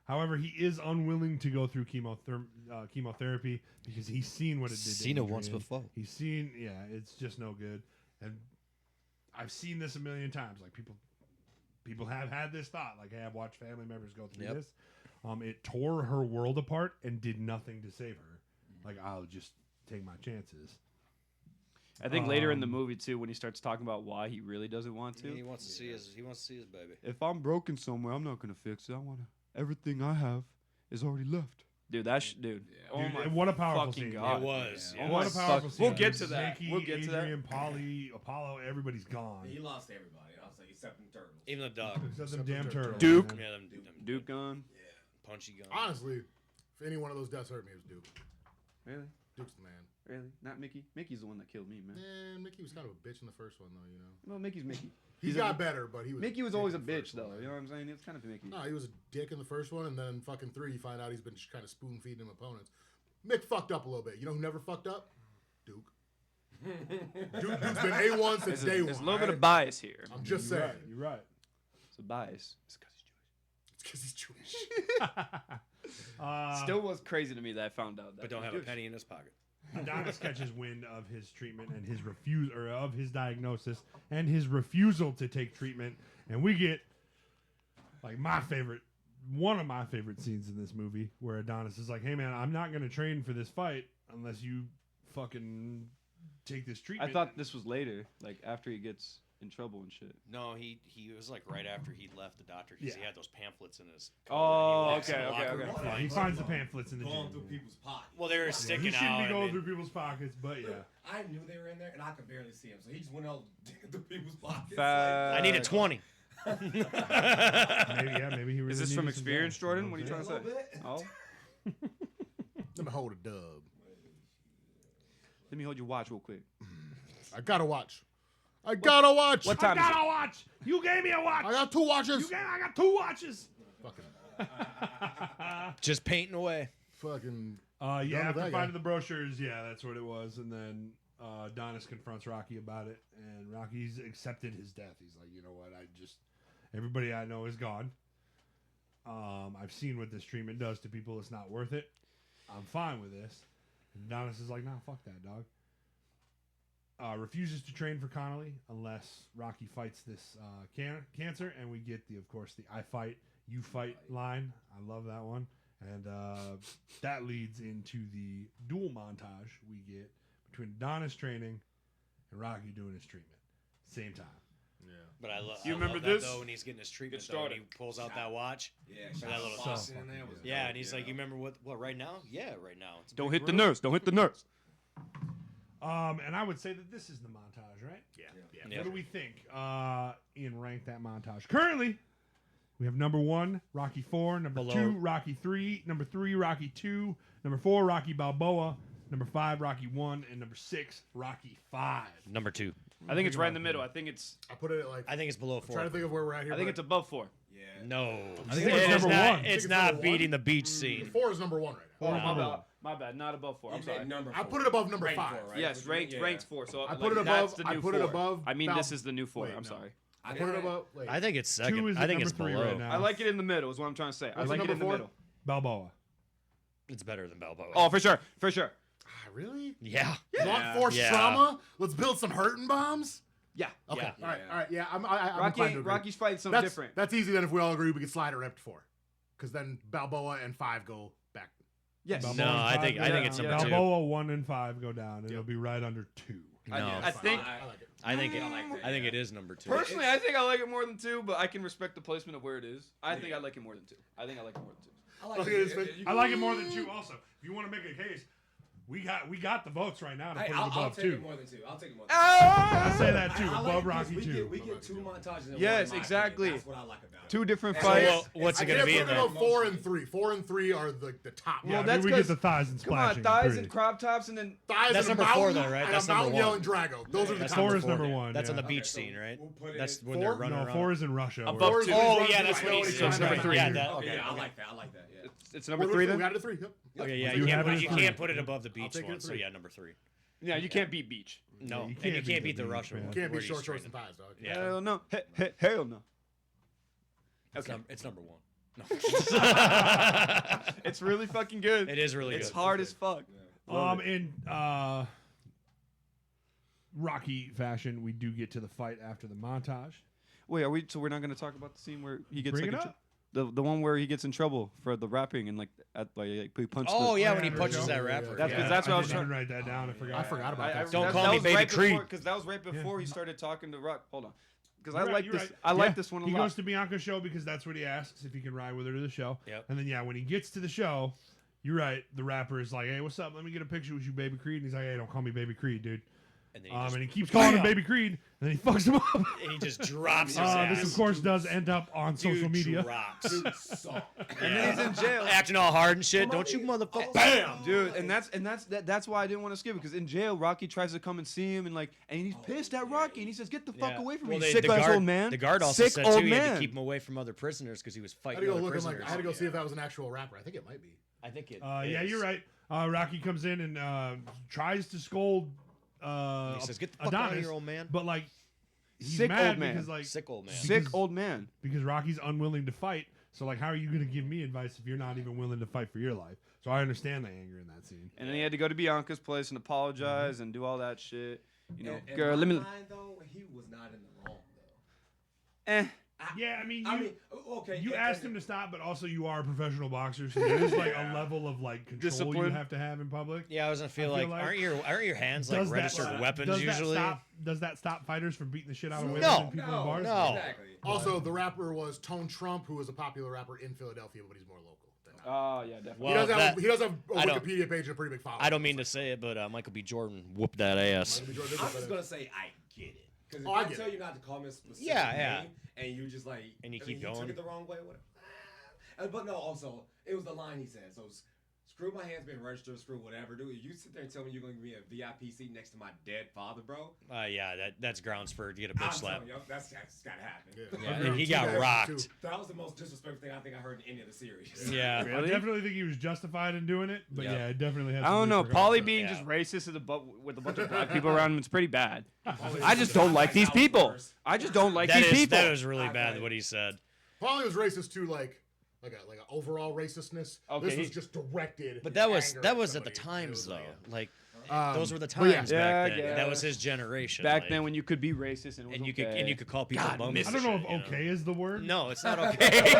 However, he is unwilling to go through chemotherapy because he's seen what it did. to Seen it once Adrian. before. He's seen, yeah, it's just no good. And I've seen this a million times. Like people have had this thought. Like, hey, I've watched family members go through Yep. this. It tore her world apart and did nothing to save her. Like, I'll just take my chances. I think later in the movie too, when he starts talking about why he really doesn't want to. He wants to see his baby. If I'm broken somewhere, I'm not gonna fix it. I wanna. Everything I have is already left. Dude, dude. Oh Dude, my what a powerful fucking scene. God. It was. Oh yeah. What my a powerful fuck. scene. We'll get to that. Mickey, We'll get to that. Adrian, Polly, Apollo, everybody's gone. He lost everybody. I was like, except the turtles. Even the dog. Except them Except damn the turtles. Duke. man. Yeah, them Duke gun. punchy gun. Honestly, if any one of those deaths hurt me, it was Duke. Really? Duke's the man. Really? Not Mickey? Mickey's the one that killed me, man. Man, Mickey was kind of a bitch in the first one, though, you know. Well, Mickey's Mickey. He got better, but he was. Mickey was dick always a in the bitch, first though. one. You know what I'm saying? It's kind of Mickey. No, he was a dick in the first one, and then fucking 3, you find out he's been just kind of spoon feeding him opponents. Mick fucked up a little bit. You know who never fucked up? Duke. Duke's been A1 since day one. There's a little bit of alright? bias here. I'm just You're saying. right. You're right. It's a bias. It's because he's Jewish. It's because he's Jewish. Still was crazy to me that I found out that. But don't he's have a Jewish. penny in his pocket. Adonis catches wind of his treatment and his of his diagnosis and his refusal to take treatment, and we get like one of my favorite scenes in this movie, where Adonis is like, "Hey man, I'm not gonna train for this fight unless you fucking take this I treatment." thought this was later, like after he gets in trouble and shit. No, he was like right after he left the doctor because he Yeah. had those pamphlets in his coat. Oh, and he walks in okay, the okay, locker okay. room. Yeah, he finds the pamphlets in the Going gym. through people's pockets. Well, they were Yeah, sticking he shouldn't out. be and going then- through people's pockets, but yeah. I knew they were in there, and I could barely see them. So he just went out digging through people's pockets. I need a 20. Maybe he really Is this needed from some experience, gas, Jordan? know What are you I'm trying to a say? little bit. Oh, Let me hold a dub. let me hold your watch real quick. I gotta watch. I gotta watch. What saying? time I is got a watch. You gave me a watch. I got 2 watches. I got 2 watches. Fucking. Just painting away. Fucking. Yeah, with after that guy. finding the brochures, yeah, that's what it was. And then Adonis confronts Rocky about it, and Rocky's accepted his death. He's like, you know what? Everybody I know is gone. I've seen what this treatment does to people. It's not worth it. I'm fine with this. And Adonis is like, nah, fuck that, dog. Refuses to train for Connolly unless Rocky fights this cancer, and we get of course, the I fight, you fight line. I love that one. And that leads into the duel montage we get between Adonis training and Rocky doing his treatment. Same time. But I, You I remember love this? that, though, when he's getting his treatment, Get though, and he started. pulls out that watch. Yeah, For shot that little the so box in there was Yeah, dope, and he's like, you remember what right now? Yeah, right now. It's a Don't big hit the room. nurse. Don't hit the nurse. And I would say that this is the montage, right? Yeah. What do we think? Ian, rank that montage. Currently, we have number 1, Rocky 4, number Below. 2, Rocky 3, number 3, Rocky 2, number 4, Rocky Balboa, number 5, Rocky 1, and number 6, Rocky 5. Number 2. I think it's right in the middle. I think it's I put it at like. I think it's below I'm 4. trying to think of where we're at here. I think but it's above 4. Yeah. No. I think it's number not, 1. It's it's not number beating 1? the beach scene. 4 is number 1 right now. Four is My number bad. 1. My bad. Not above 4. I'm You sorry. meant number I 4. put it above number Ranked 5. 4, right? Yes, ranked Yeah. ranks 4. So I put it that's above. the I new put 4. it above. I mean, this is the new 4. Wait, I'm no. sorry. I put it above. Wait. I think it's 2 second. is I at think number it's 3 below. right now. I like it in the middle. Is what I'm trying to say. I What's like it number in the 4? middle. Balboa. It's better than Balboa. Oh, for sure. For sure. Really? yeah. Blunt force Yeah. trauma. Let's build some hurting bombs. Yeah. Okay. Yeah. All right. Yeah. All right. Yeah. I'm Rocky, inclined to agree. Rocky's fight something That's different. That's easy then if we all agree we can slide it right to 4, because then Balboa and 5 go back. Yes. Balboa No, and I 5 think- go I think down. it's number 2. Balboa 1 and 5 go down, and it'll be right under 2. No. I think. I like it. I think it, I like that, I think yeah. it is number 2. Personally, I think I like it more than 2, but I can respect the placement of where it is. I think I like it more than 2. I think I like it more than 2. I like Look it. at his face. I like it more than 2 also. If you want to make a case, we got the votes right now to Hey, put it I'll above take 2. it more than 2. I'll take it more than 2. I say that too, I like above it 'cause Rocky we 2. We get 2 montages. In Yes, one, in my exactly. opinion. That's what I like about it. 2 different So fights. well, what's I it going can't to be put in it there? above 4 and 3. 4 and 3 are the top. Yeah, Well, I that's mean, we get 'cause- the thighs and Come on, splashing. thighs period. and crop tops, and then Thighs That's and a number 4 mountain though, right? and That's a mountain number 1. yelling Drago. Those are the That's top 4 number is number 4. 1. That's on the yeah. beach so scene, right? we'll put it That's in when they're 4? running No, around. 4 is in Russia. Above where- 4 is two. when he's Oh, running yeah, through that's the what he snow said. and It's he's number trying to- 3. Yeah, dude. that, Okay, okay. I like that. I like that. Yeah. it's number 3 We then. got it at 3. Yep. Okay, You yeah, have you it can't, as you 3. can't put it above the beach take it one, at so 3. yeah, number 3. Yeah, you can't beat beach. No, you and can't you beat can't beat the the beach, Russian man. one. Can't where be he's short shorts and training. thighs, dog. Yeah. Hell no. Hell no. It's number 1. No. It's really fucking good. It is really It's good. hard as fuck. In Rocky fashion, we do get to the fight after the montage. Wait, are we? So we're not going to talk about the scene where he gets Bring like it in up. the one where he gets in trouble for the rapping and like he punched. Oh the, yeah, when he there we punches go. that rapper. That's- yeah. that's what I was didn't trying- even write that down. I forgot. about that. Don't call me was Baby right Creed. because that was right before he started talking to Rock. Hold on, because I You're right, like you're this. right. I like Yeah, this one a He lot. goes to Bianca's show because that's what he asks if he can ride with her to the show. Yep. And then when he gets to the show, you're right. The rapper is like, "Hey, what's up? Let me get a picture with you, Baby Creed." And he's like, "Hey, don't call me Baby Creed, dude." And then he and he keeps calling him Bam! Baby Creed, and then he fucks him up. and he just drops his ass. This, of course, does end up on social media. Drops. Dude, suck. And then he's in jail. Acting all hard and shit. Don't you motherfucker. Bam! Dude, and that's why I didn't want to skip it, because in jail, Rocky tries to come and see him, and he's pissed at Rocky, and he says, "Get the fuck away from me, Well, sick ass old man." The guard also sick said old too he had man. to keep him away from other prisoners because he was I had fighting to go other look. prisoners. I had to go see if that was an actual rapper. I think it might be. I think it. Yeah, is. you're right. Rocky comes in and tries to scold He says, "Get the fuck out of Adonis, here, old man." but he's Sick mad old man. because Sick old man. Sick because- old man. because Rocky's unwilling to fight. So how are you going to give me advice if you're not even willing to fight for your life? So I understand the anger in that scene. And then he had to go to Bianca's place and apologize and do all that shit. You know, In girl, my let me. mind, though, he was not in the wrong though. Yeah, I mean, okay. you and- asked and- him to stop, but also you are a professional boxer, so there's a level of control you Discipline. have to have in public. Yeah, I was gonna feel I feel like, like- aren't your hands Does that- registered weapons does usually? Does that stop fighters from beating the shit out of women No. and people in No, bars? no. Exactly. Also, the rapper was Tone Trump, who was a popular rapper in Philadelphia, but he's more local. Than Oh yeah, definitely. Well, he does have a I don't- Wikipedia page and a pretty big following. I don't mean to say it, but Michael B. Jordan whooped that ass. Michael B. Jordan I'm is just better. gonna say I get it. Because if Oh, I I get tell it. you not to call me a specific Yeah. name, and you just And you I keep mean, going. took it the wrong way, whatever. But no, also it was the line he said. So screw my hands being registered, screw whatever, dude. If you sit there and tell me you're gonna give me a VIP seat next to my dead father, bro. Yeah, that's grounds for to get a I'm bitch slap. telling you, that's gotta happen. Yeah, Yeah. and he Two got guys, rocked. too. That was the most disrespectful thing I think I heard in any of the series. Yeah. I definitely think he was justified in doing it, but Yeah. yeah, it definitely has. I don't know. Paulie being Yeah. just racist with a bunch of black people around him is pretty bad. I just don't like these people. I just don't like these people. That was really bad what he said. Probably was racist too, like a overall racistness. Okay, This was he- just directed. But that was anger that was at the somebody. It times was though. like Those were the but yeah. times Yeah, back I then. That was guess. his generation. Back then when you could be racist and it was you okay. could call people God, bums. miss I and don't know shit, if okay is the word. No, it's not okay.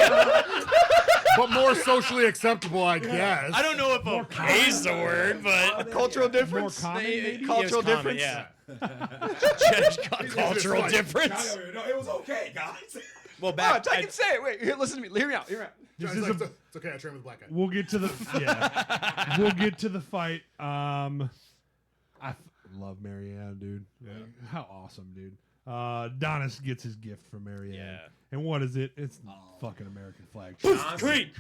but more socially acceptable, I guess. I don't know if okay is the word, but Cultural difference. More common, maybe? Cultural difference. Yeah. Cultural like- difference. No, it was okay, guys. Well, Oh, back I can say it. Wait, here, listen to me. Hear me out. Hear me out. This It's, is like, a, it's okay. I train with a black guy. we'll get to the we'll get to the fight. Love Marianne, dude. Like, how awesome, dude. Donis gets his gift from Marianne. Yeah. And what is it? It's fucking American flag. Creed.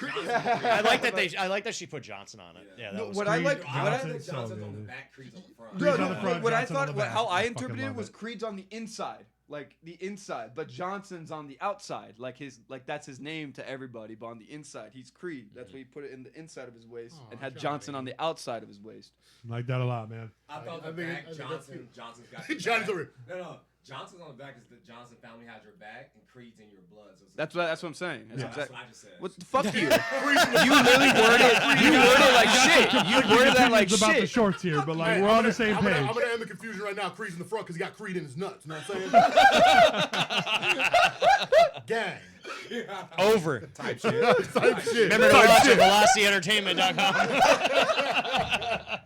I like that I like that she put Johnson on it. Yeah, that No, was what I Creed. like, Ah, what I, Johnson's so Johnson's on good. the back, Creed's on the front. Creed's no, on the front, what I Johnson on thought, the back. how I fucking interpreted it love was Creed's on the inside, like the inside, but Johnson's on the outside, like that's his name to everybody, but on the inside he's Creed. That's why he put it in the inside of his waist Aw, and had Johnny. Johnson on the outside of his waist. Like that a lot, man. I thought I the think- back, I think that's Johnson's got Johnny's over here. No, Johnson's on the back is the Johnson family has your back and Creed's in your blood. So it's That's what I'm saying. That's Yeah. that's exact- what I just said. What the fuck you? Creed's You literally worded it like shit. You worded that like It's about the shit. shorts here, but like Hey, we're I'm on gonna- the same I'm page. Gonna, I'm gonna end the confusion right now. Creed's in the front because he got Creed in his nuts. You know what I'm saying? Gang. Over. Type shit. Type shit. Remember to Type watch shit. at velocityentertainment.com.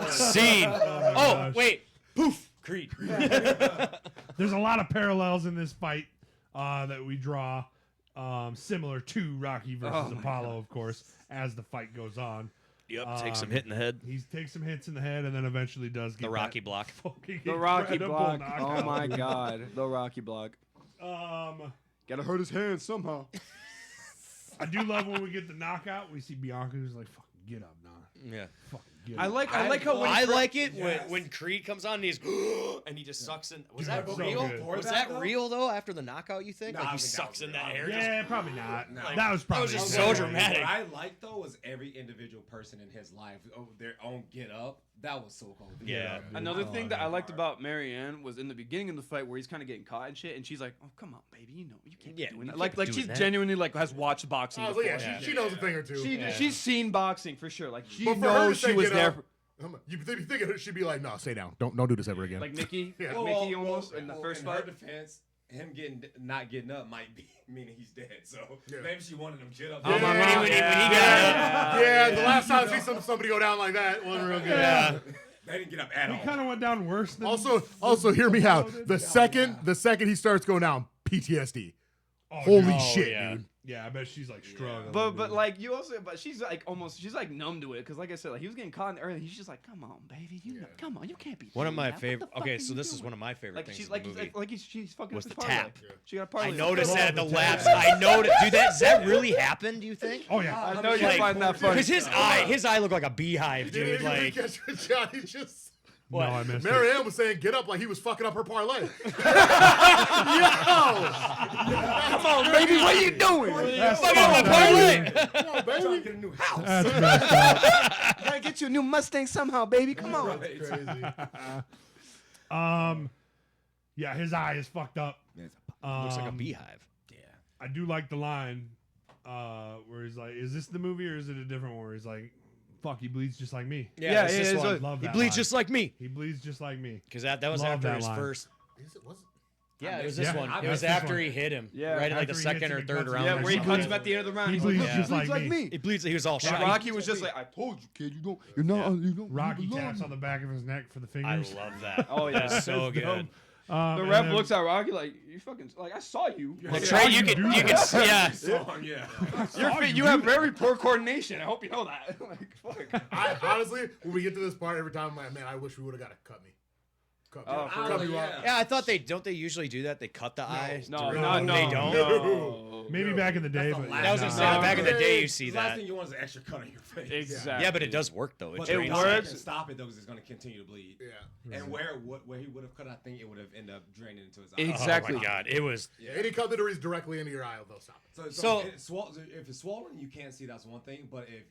Scene. Oh, gosh. wait. Poof. Creed. There's a lot of parallels in this fight that we draw, similar to Rocky versus Apollo, of course, as the fight goes on. Yep. Take some hit in the head. He takes some hits in the head and then eventually does get The Rocky that block. fucking The Rocky incredible block. knockout. Oh my god. The Rocky block. Gotta hurt his hand somehow. I do love when we get the knockout. We see Bianca who's like, "Fucking get up, nah, Yeah. fucking get I up." like how when I like it Yes. when Creed comes on and he's and he just sucks in. Was Dude, that that's real? so good. Was that real though? After the knockout, you think? No, Like I he think that sucks was in real. that air. Yeah, probably not. No. That was probably just real. so dramatic. What I liked though was every individual person in his life, their own get up. That was so cool. Yeah. Another thing that I liked part. about Marianne was in the beginning of the fight where he's kind of getting caught and shit, and she's like, "Oh, come on, baby, you know you can't be Yeah, doing you that." can't Like be she's doing that. genuinely like has watched boxing I was before. like, yeah, she knows a thing or two. She's seen boxing for sure. Like she But for her knows to she say was get there. up, you think she'd be like, "No, stay down. Don't do this ever again." Like Mickey, Yeah. Mickey almost in the first in fight. her defense, him not getting up might be meaning he's dead. So Yeah. maybe she wanted him to get up. Oh, my Yeah. when he got yeah, the last time I see somebody go down like that wasn't real good. Yeah. They didn't get up at He all. kind of went down worse than. Also, hear me out. The second he starts going down, PTSD. Oh, Holy dude. shit, yeah. dude. Yeah, I bet she's like struggling. But dude. like you also, but she's like numb to it because like I said, like he was getting caught in the early. He's just like, come on, baby, you know, come on, you can't be. One of doing my that. What the favorite. fuck Okay, are so you this is doing?" one of my favorite Like things she's in like the movie. she's fucking was with the his parlay. tap. She got a I parlay. noticed that the the laps. tap. I noticed. Dude, does that really happen? Do you think? oh yeah, I know you Like, find that funny. Because his eye looked like a beehive, Dude, dude. you Like, catch what Johnny just. no, I missed it. Marianne was saying get up like he was fucking up her parlay. Yo! Come on, baby, what are you doing? That's fuck up my fucked up, parlay. dude. Come on, Trying to baby. get a new house. That's messed up. Gotta get you a new Mustang somehow, baby. Come on. That's crazy. Yeah, his eye is fucked up. looks like a beehive. I do like the line where he's like, "Is this the movie or is it a different one?" Where he's like, "Fuck, he bleeds just like me." Yeah, it's yeah, this it's one. like- Love He that bleeds line. just like me. He bleeds just like me. Because that was Love after that his line. first. Is it, was it? Yeah, it was Yeah, this one. I It was missed this after one. he hit him. Yeah. Right at like After the he second hits or him, he third cuts him. round. Yeah, or where he something. cuts him at the end of the round. He He's bleeds like, just like like me. me. He bleeds. He was all And shot. Rocky was just like, I told you, kid, you don't Rocky taps on the back of his neck for the I fingers. love that. Oh, yeah. That's so That's good. dope. The And ref then- looks at Rocky like, you fucking, like, I saw you. Like, That's right. You you can. do You that. can. See, yeah. Song, yeah. you have very poor coordination. I hope you know that. Like, fuck. I honestly, when we get to this part, every time I'm like, man, I wish we would have got to cut me. Cut me. Oh, for cut real? me Yeah. off. Yeah, I thought they don't. They usually do that. They cut the eye. No, to- no, no. They don't. No. Maybe No. back in the day, That's the but last That was nah. insane. No. Back in the day, you see The last that. thing you want is an extra cut on your face. Exactly. Yeah, but it does work though. It But It the drains. doctor works. can stop it though, because it's going to continue to bleed. Yeah. And where he would have cut, I think it would have ended up draining into his eye. Exactly. Oh my god, it was. Any cut that reads directly into your eye, they'll stop it. So- if it's swollen, you can't see. That's one thing. But if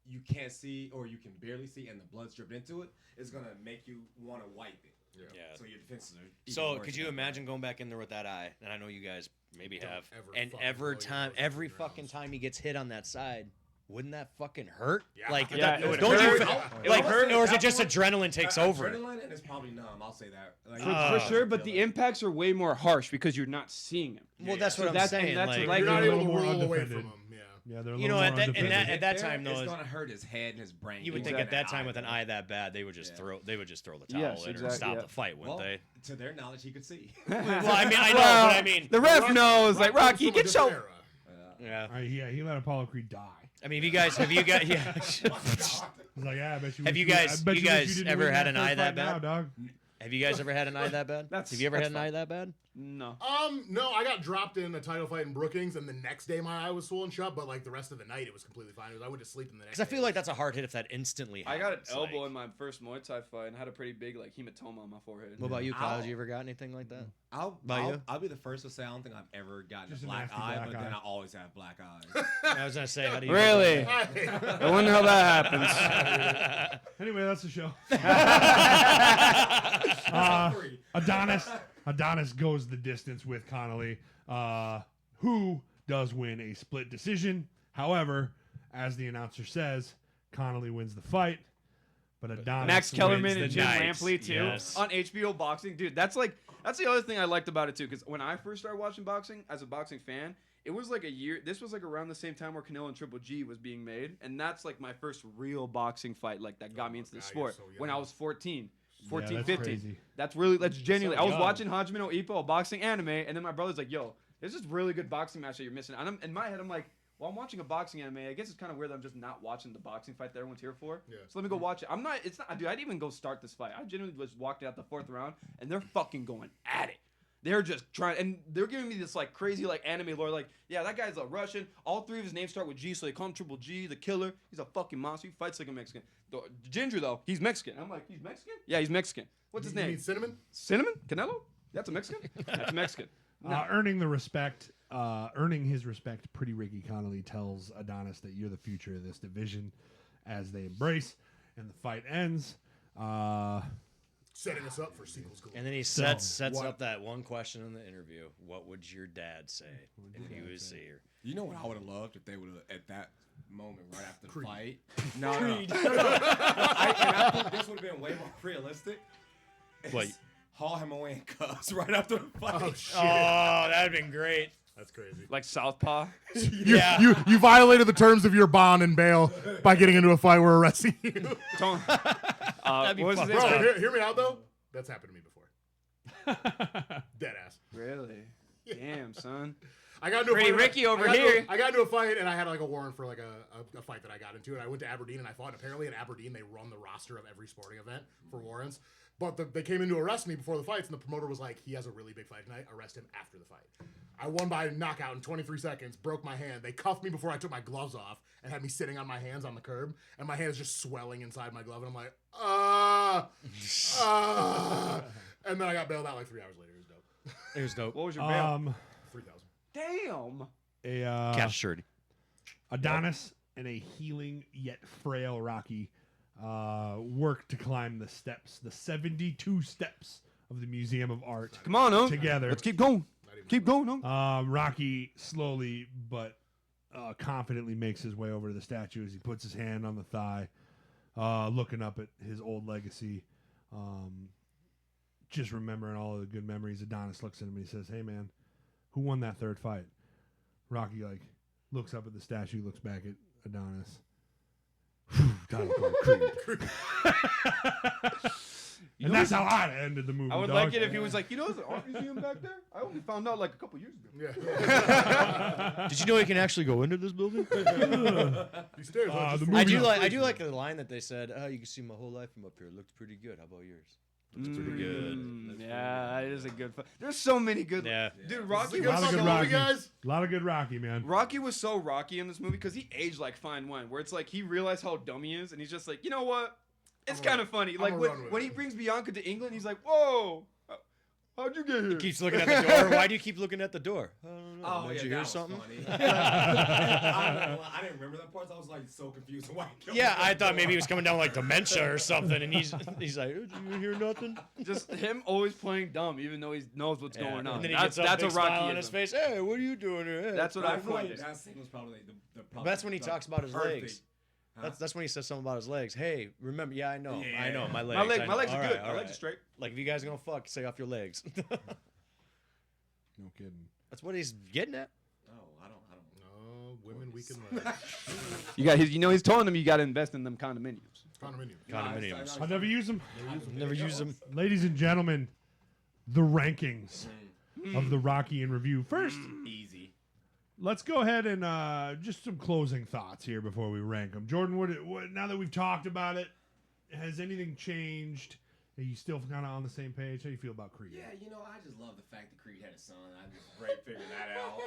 you can't see or you can barely see, and the blood's dripped into it, it's gonna make you want to wipe it. Yeah. So your defenses are. Even So worse could you that imagine way. going back in there with that eye? And I know you guys maybe Don't have. ever And fucking blow your nose every into your fucking nose. time he gets hit on that side, wouldn't that fucking hurt? Yeah. Like, Yeah, it would don't hurt. you It like would hurt or is at it just that adrenaline takes over? Adrenaline, and it's probably numb. I'll say that. Like, For sure, but the impacts are way more harsh because you're not seeing him. Well, that's So what I'm that's- and saying. that's Like, like- You're not They're a able to little more roll away undefended. from them. Yeah. Yeah, they're a You little know, more at that- and undefended. at that time, though, it's is- gonna hurt his head and his brain. you would think at that time with an eye that bad, they would just Yeah. throw. They would just throw the towel Yes, in exactly, or stop yeah. the fight, wouldn't Well, they? to their knowledge, he could see. Well, I mean, I know, Well, but I mean, the ref Rocky- knows, like, comes Rocky, from a get different your. era. yeah. Yeah, he let Apollo Creed die. I mean, have you guys, yeah. He's like, yeah, I bet you. Have wish you I guys- bet you wish guys didn't ever win had that an first eye that fight now, bad? dog? Have you guys ever had an eye that bad? That's- Have you ever had an that's eye that bad? No. No, I got dropped in a title fight in Brookings, and the next day my eye was swollen shut. But like the rest of the night, it was completely fine. I went to sleep in the next. Because I feel like that's a hard hit if that instantly I happens. got an elbow like- in my first Muay Thai fight and had a pretty big like hematoma on my forehead. What about you, Kyle? Ow. Have you ever got anything like that? I'll you? be the first to say I don't think I've ever gotten Just a a black nasty eye, black but then eye. I always have black eyes. I was gonna say, how do you? Really? Hey. I wonder how that happens. Anyway, that's the show. Three. Adonis goes the distance with Connolly, who does win a split decision. However, as the announcer says, Connolly wins the fight, but Adonis Max Kellerman wins and the Jim night. Lampley too Yes. on HBO Boxing, dude. That's the other thing I liked about it too. Because when I first started watching boxing as a boxing fan, it was like a year. This was like around the same time where Canelo and Triple G was being made, and that's like my first real boxing fight. Like that got me into the God, you're sport so when young. I was 14. Yeah, 14, that's 15. crazy. That's genuinely. So I was young. watching Hajime Ippo, a boxing anime, and then my brother's like, "Yo, there's this really good boxing match that you're missing." And in my head, I'm like, "Well, I'm watching a boxing anime. I guess it's kind of weird that I'm just not watching the boxing fight that everyone's here for." Yeah. So let me go watch it. I'm not. It's not. Dude, I didn't even go start this fight. I genuinely just walked out the 4th round, and they're fucking going at it. They're just trying, and they're giving me this like crazy like anime lore. Like, yeah, that guy's a Russian. All 3 of his names start with G, so they call him Triple G, the killer. He's a fucking monster. He fights like a Mexican. Ginger though, he's Mexican. I'm like, he's Mexican? Yeah, he's Mexican. What's his You name? mean cinnamon? Cinnamon? Canelo? That's a Mexican? That's Mexican. Earning his respect, Pretty Ricky Connolly tells Adonis that you're the future of this division as they embrace, and the fight ends. Setting us up for sequels. And then he sets what- up that one question in the interview. What would your dad say if he was here? You know what I would have loved if they would have at that moment right after the Creed. fight. No. I think this would have been way more realistic. What? Haul him away in cuffs right after the fight. Oh shit! Oh, that'd have been great. That's crazy. Like Southpaw. Yeah. You violated the terms of your bond and bail by getting into a fight. We're arresting you. Don't. That'd be what was his fucked name? up. Bro, hear me out though. That's happened to me before. Dead ass. Really? Damn, son. I got into Pretty a fight. Ricky over I got into here. I got into a fight, and I had like a warrant for like a fight that I got into, and I went to Aberdeen and I fought. And apparently in Aberdeen they run the roster of every sporting event for warrants. But they came in to arrest me before the fights, and the promoter was like, "He has a really big fight tonight. Arrest him after the fight." I won by knockout in 23 seconds. Broke my hand. They cuffed me before I took my gloves off and had me sitting on my hands on the curb, and my hand is just swelling inside my glove, and I'm like, and then I got bailed out like 3 hours later. It was dope. It was dope. What was your bail? 3,000. Damn. a Catch shirt. Adonis and a healing yet frail Rocky work to climb the steps, the 72 steps of the Museum of Art Come on, huh? together. Let's keep going. Keep going, huh? Rocky slowly but confidently makes his way over to the statue as he puts his hand on the thigh, looking up at his old legacy. Just remembering all of the good memories. Adonis looks at him and he says, "Hey, man, who won that third fight?" Rocky looks up at the statue, looks back at Adonis. Title card, Creed. And that's how I ended the movie. I would dog. like it if he was like, you know, there's an art museum back there. I only found out like a couple years ago. Yeah. Did you know you can actually go into this building? These stairs are just the for- movie- I do like the line that they said, "Oh, you can see my whole life from up here. It looked pretty good. How about yours?" Looks pretty good. Yeah, it is a good. There's so many good. Yeah. Dude, This Rocky is A lot a of was good movie, Rocky. guys. A lot of good Rocky, man. Rocky was so Rocky in this movie because he aged like fine wine. Where it's like he realized how dumb he is, and he's just like, you know what? It's I'ma- kind of funny. I'ma Like run with when it. he brings Bianca to England, he's like, whoa, how'd you get here? Keeps looking at the door. Why do you keep looking at the door? I don't know. Oh, Did yeah, you that hear was something? funny. I didn't remember that part. So I was like so confused. Why he killed Yeah, him. I thought maybe he was coming down like dementia or something, and he's like, "Did you hear nothing?" Just him always playing dumb, even though he knows what's Yeah. going on. And then he That's gets up, that's big a smile Rocky on his face. Hey, what are you doing here? Hey. That's what But I I feel like find. that scene was probably the That's when he talks about his perfect. legs. Huh? That's when he says something about his legs. Hey, remember? Yeah, I know. I know. Yeah. My legs. My leg, I my know. legs All are right, good. all My legs right. are straight. Like if you guys are gonna fuck, say off your legs. No kidding. That's what he's getting at. Oh, I don't. No, women we can love. You got his. You know, he's telling them you got to invest in them condominiums. Condominium. Condominiums. I'll never use them. Never use them. Ladies and gentlemen, the rankings of the Rocky in review. First, Easy. let's go ahead and just some closing thoughts here before we rank them. Jordan, what now that we've talked about it, has anything changed? Are you still kind of on the same page? How do you feel about Creed? Yeah, you know, I just love the fact that Creed had a son. I just great figuring that out.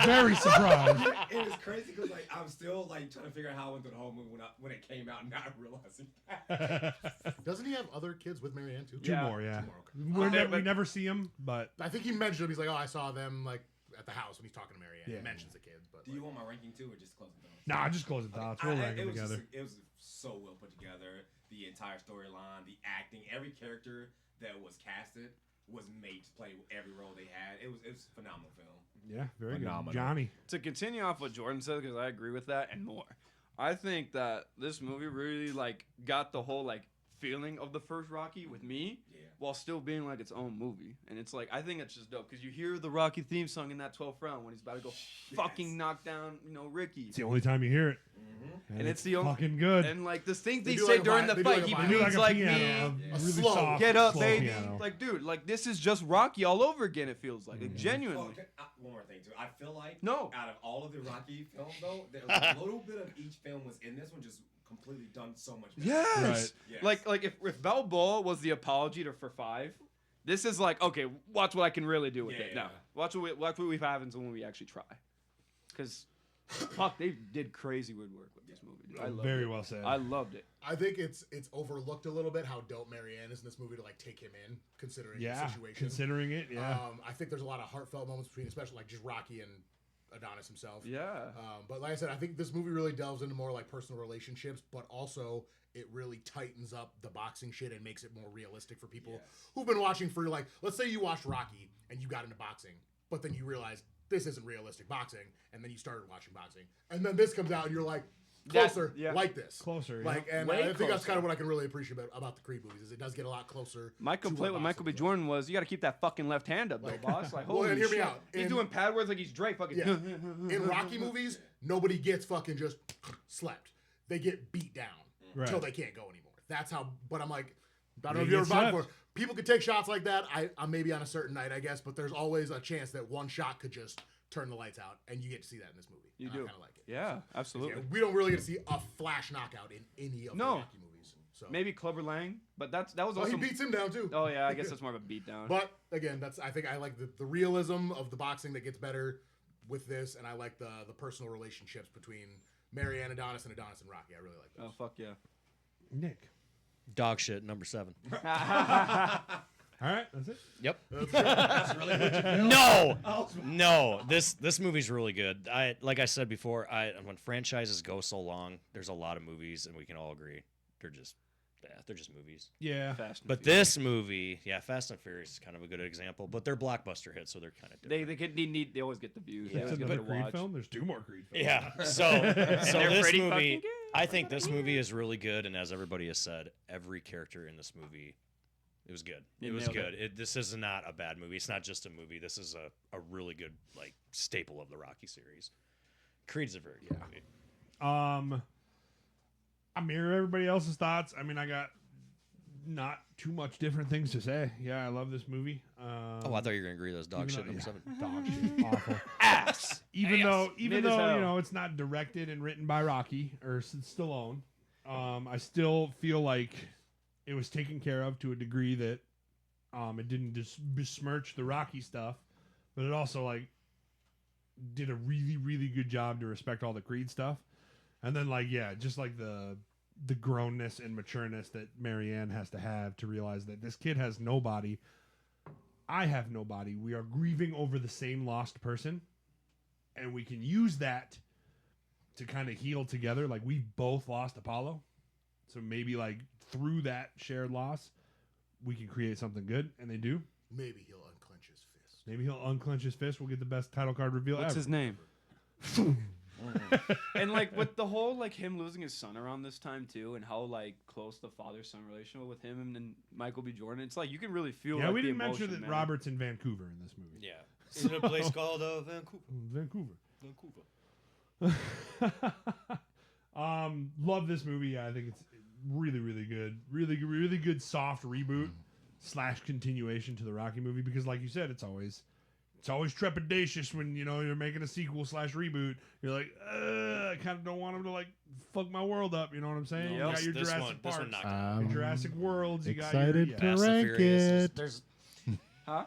Very surprised. It was crazy because like I'm still like trying to figure out how I went through the whole movie when it came out, not realizing that. Doesn't he have other kids with Marianne too? Two Yeah. more, yeah. Two more, okay. We never see him, but I think he mentioned him. He's like, oh, I saw them like at the house when he's talking to Marianne. Yeah. He mentions the kids, but Do you want my ranking too, or just closing thoughts? nah, just closing thoughts. We'll rank it them was together. It was so well put together. The entire storyline, the acting, every character that was casted was made to play every role they had. It was a phenomenal film. Yeah, very Phenomenal. good. Johnny. To continue off what Jordan said, because I agree with that and more. I think that this movie really like got the whole like feeling of the first Rocky with me, Yeah. while still being like its own movie. And it's like I think it's just dope because you hear the Rocky theme song in that 12th round when he's about to go fucking knock down, Ricky. It's the only time you hear it. And it's the only fucking good. And like the things They they do say like a during vi- the they do fight, like a he vi- They do bleeds like a like piano, me. a A really slow. soft, Get up, slow baby! piano. Like, dude, like this is just Rocky all over again. It feels like genuinely. Oh, okay, one more thing too. I feel like No. out of all of the Rocky films though, there was a little bit of each film was in this one just completely done so much better. Yes. Right. Yes. Like if Balboa was the apology for 5, this is like, okay, watch what I can really do with it. Yeah. Now, watch what we have until when we actually try. Because, fuck, they did crazy good work with this movie. Dude. I loved Very it. well said. I loved it. I think it's overlooked a little bit how dope Marianne is in this movie to like take him in, considering yeah, the situation. considering it, yeah. I think there's a lot of heartfelt moments between, especially like just Rocky and Adonis himself. Yeah. But like I said, I think this movie really delves into more like personal relationships, but also it really tightens up the boxing shit and makes it more realistic for people Yes. who've been watching for like, let's say you watched Rocky and you got into boxing, but then you realized this isn't realistic boxing, and then you started watching boxing, and then this comes out and you're like, closer, yeah. like this. Closer, Like, yeah. and Way I think that's closer. kind of what I can really appreciate about the Creed movies is it does get a lot closer. My to complaint what with Michael B. boxing Jordan was you got to keep that fucking left hand up, though, Like- boss. Like, Well, holy and hear me shit. out. He's In- doing pad words like he's Drake. Fucking. Yeah. In Rocky movies, nobody gets fucking just slept. They get beat down Right. until they can't go anymore. That's how. But I'm like, I don't know They if you ever get fought slept. before. people could take shots like that. I'm maybe on a certain night, I guess, but there's always a chance that one shot could just turn the lights out, and you get to see that in this movie. You and do. I kind of like it. Yeah, absolutely. Yeah, we don't really get to see a flash knockout in any of the No. Rocky movies. So Maybe Clubber Lang, but that was well, also. he beats him down too. Oh yeah, I guess that's more of a beatdown. But again, I think I like the realism of the boxing that gets better with this, and I like the personal relationships between Marianne Adonis and Adonis and Rocky. I really like those. Oh fuck yeah. Nick. Dog shit, number 7. All right, that's it. Yep. That's really what you No, this movie's really good. Like I said before, when franchises go so long, there's a lot of movies, and we can all agree they're just movies. Yeah. Fast and But Furious. this movie, Fast and Furious is kind of a good example. But they're blockbuster hits, so they're kind of different. they always get the views. Yeah, They It's always get another to Creed watch. film. There's 2 more Creed films. Yeah. So They're this pretty movie, fucking good. I think this movie is really good, and as everybody has said, every character in this movie, it was good. You It was nailed good. This is not a bad movie. It's not just a movie. This is a really good staple of the Rocky series. Creed's a very good movie. I mirror everybody else's thoughts. I mean, I got not too much different things to say. Yeah, I love this movie. Oh, I thought you were gonna agree. That's dog even shit though- number yeah, 7. Dog shit, awful. Ass. Even Ass. though Mid as hell. you know it's not directed and written by Rocky or Stallone, I still feel like it was taken care of to a degree that it didn't just besmirch the Rocky stuff, but it also did a really really good job to respect all the Creed stuff, and then just the grownness and matureness that Marianne has to have to realize that this kid has nobody. I have nobody. We are grieving over the same lost person, and we can use that to kind of heal together. Like, we both lost Apollo, so maybe through that shared loss, we can create something good, and they do. Maybe he'll unclench his fist. Maybe he'll unclench his fist. We'll get the best title card reveal What's ever. his name? And with the whole him losing his son around this time too, and how close the father-son relationship with him and then Michael B. Jordan, it's you can really feel. Yeah, we the didn't mention emotion, that man. Robert's in Vancouver in this movie. Yeah. He's in a place called Vancouver. Vancouver. Love this movie. I think it's really, really good. Really good soft reboot / continuation to the Rocky movie, because like you said, it's always trepidatious when you're making a sequel / reboot. You're like, I kind of don't want him to fuck my world up. You know what I'm saying? You got your This Jurassic one Parks, knocked your Jurassic Worlds. You got excited your to Fast and rank Furious. it. There's. Huh?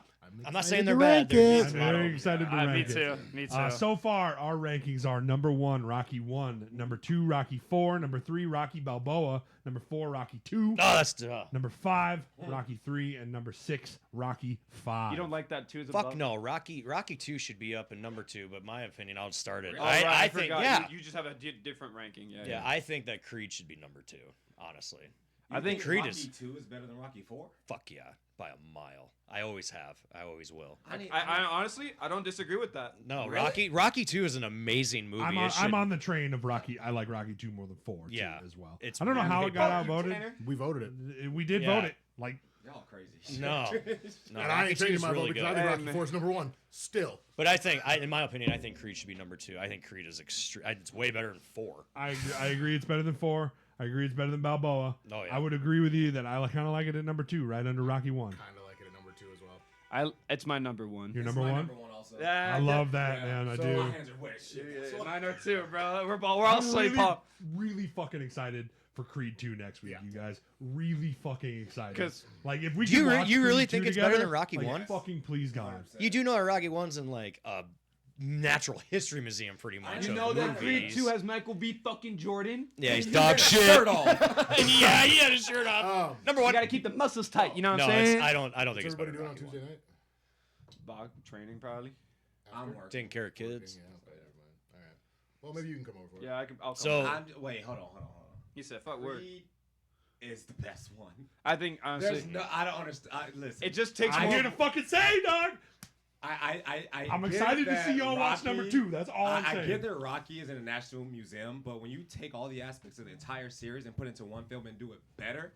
I'm not saying they're to bad. rank They're it. just I'm not very over- excited to rank Me it. too. Me too. So far, our rankings are number 1, Rocky 1, number 2, Rocky 4, number 3, Rocky Balboa, number 4, Rocky 2, Oh, that's number 5, Rocky 3, and number 6, Rocky 5. You don't like that too? As fuck above? no. Rocky 2 should be up in number 2, but my opinion, I'll start it. Oh, right, I think forgot. You just have a different ranking. Yeah. yeah. I think that Creed should be number 2. Honestly, I think Creed Rocky is 2 is better than Rocky 4. fuck yeah by a mile. I always have. I always will. I honestly, I don't disagree with that. No, Really? Rocky 2 is an amazing movie. I'm It on, should- I'm on the train of Rocky. I like Rocky 2 more than 4 too, Yeah, as well. it's I don't know really how it good. got Fuck you, outvoted. Tanner. We voted it. We did Yeah. vote it. Y'all crazy. No. No, And I Rocky ain't 2 changing is my vote really because I good. think Rocky Man. 4 is number 1. Still. But I think, in my opinion, I think Creed should be number 2. I think Creed is it's way better than 4. I agree it's better than 4. I agree it's better than Balboa. Oh, yeah. I would agree with you that I kind of like it at number 2, right under Rocky 1. Kind of like it at number 2 as well. It's my number 1. You're It's number my 1? number 1 also. I love that, man. I so do. My hands are wet as shit. Mine are too, bro. We're all I'm sleep really, pop. really fucking excited for Creed 2 next week, Yeah. you guys. Really fucking excited. 'Cause- if we Do you could re- watch you really Creed 2 think it's together, better than Rocky 1? Fucking please, God. 100%. You do know that Rocky 1's in a natural history museum, pretty much. You of know that Creed movies. 2 has Michael B. fucking Jordan. Yeah, he's He dog had a shit. shirt off. Yeah, he had his shirt off. Number You 1. gotta keep the muscles tight. You know what No, I'm saying? I don't think What's it's better everybody than doing on Rocky 1. Tuesday night? Bog training probably. I'm working. Taking care of kids. Yeah, okay, never mind. All right. Well, maybe you can come over for it. Yeah, I'll come. So- Wait, hold on. He said, "Fuck word." Creed is the best one. I think honestly, There's no, I don't understand. Listen, it just takes I'm more. here to fucking say, dog. I'm I'm excited to see y'all watch number 2. That's all I'm I saying. get that Rocky is in a national museum, but when you take all the aspects of the entire series and put it into one film and do it better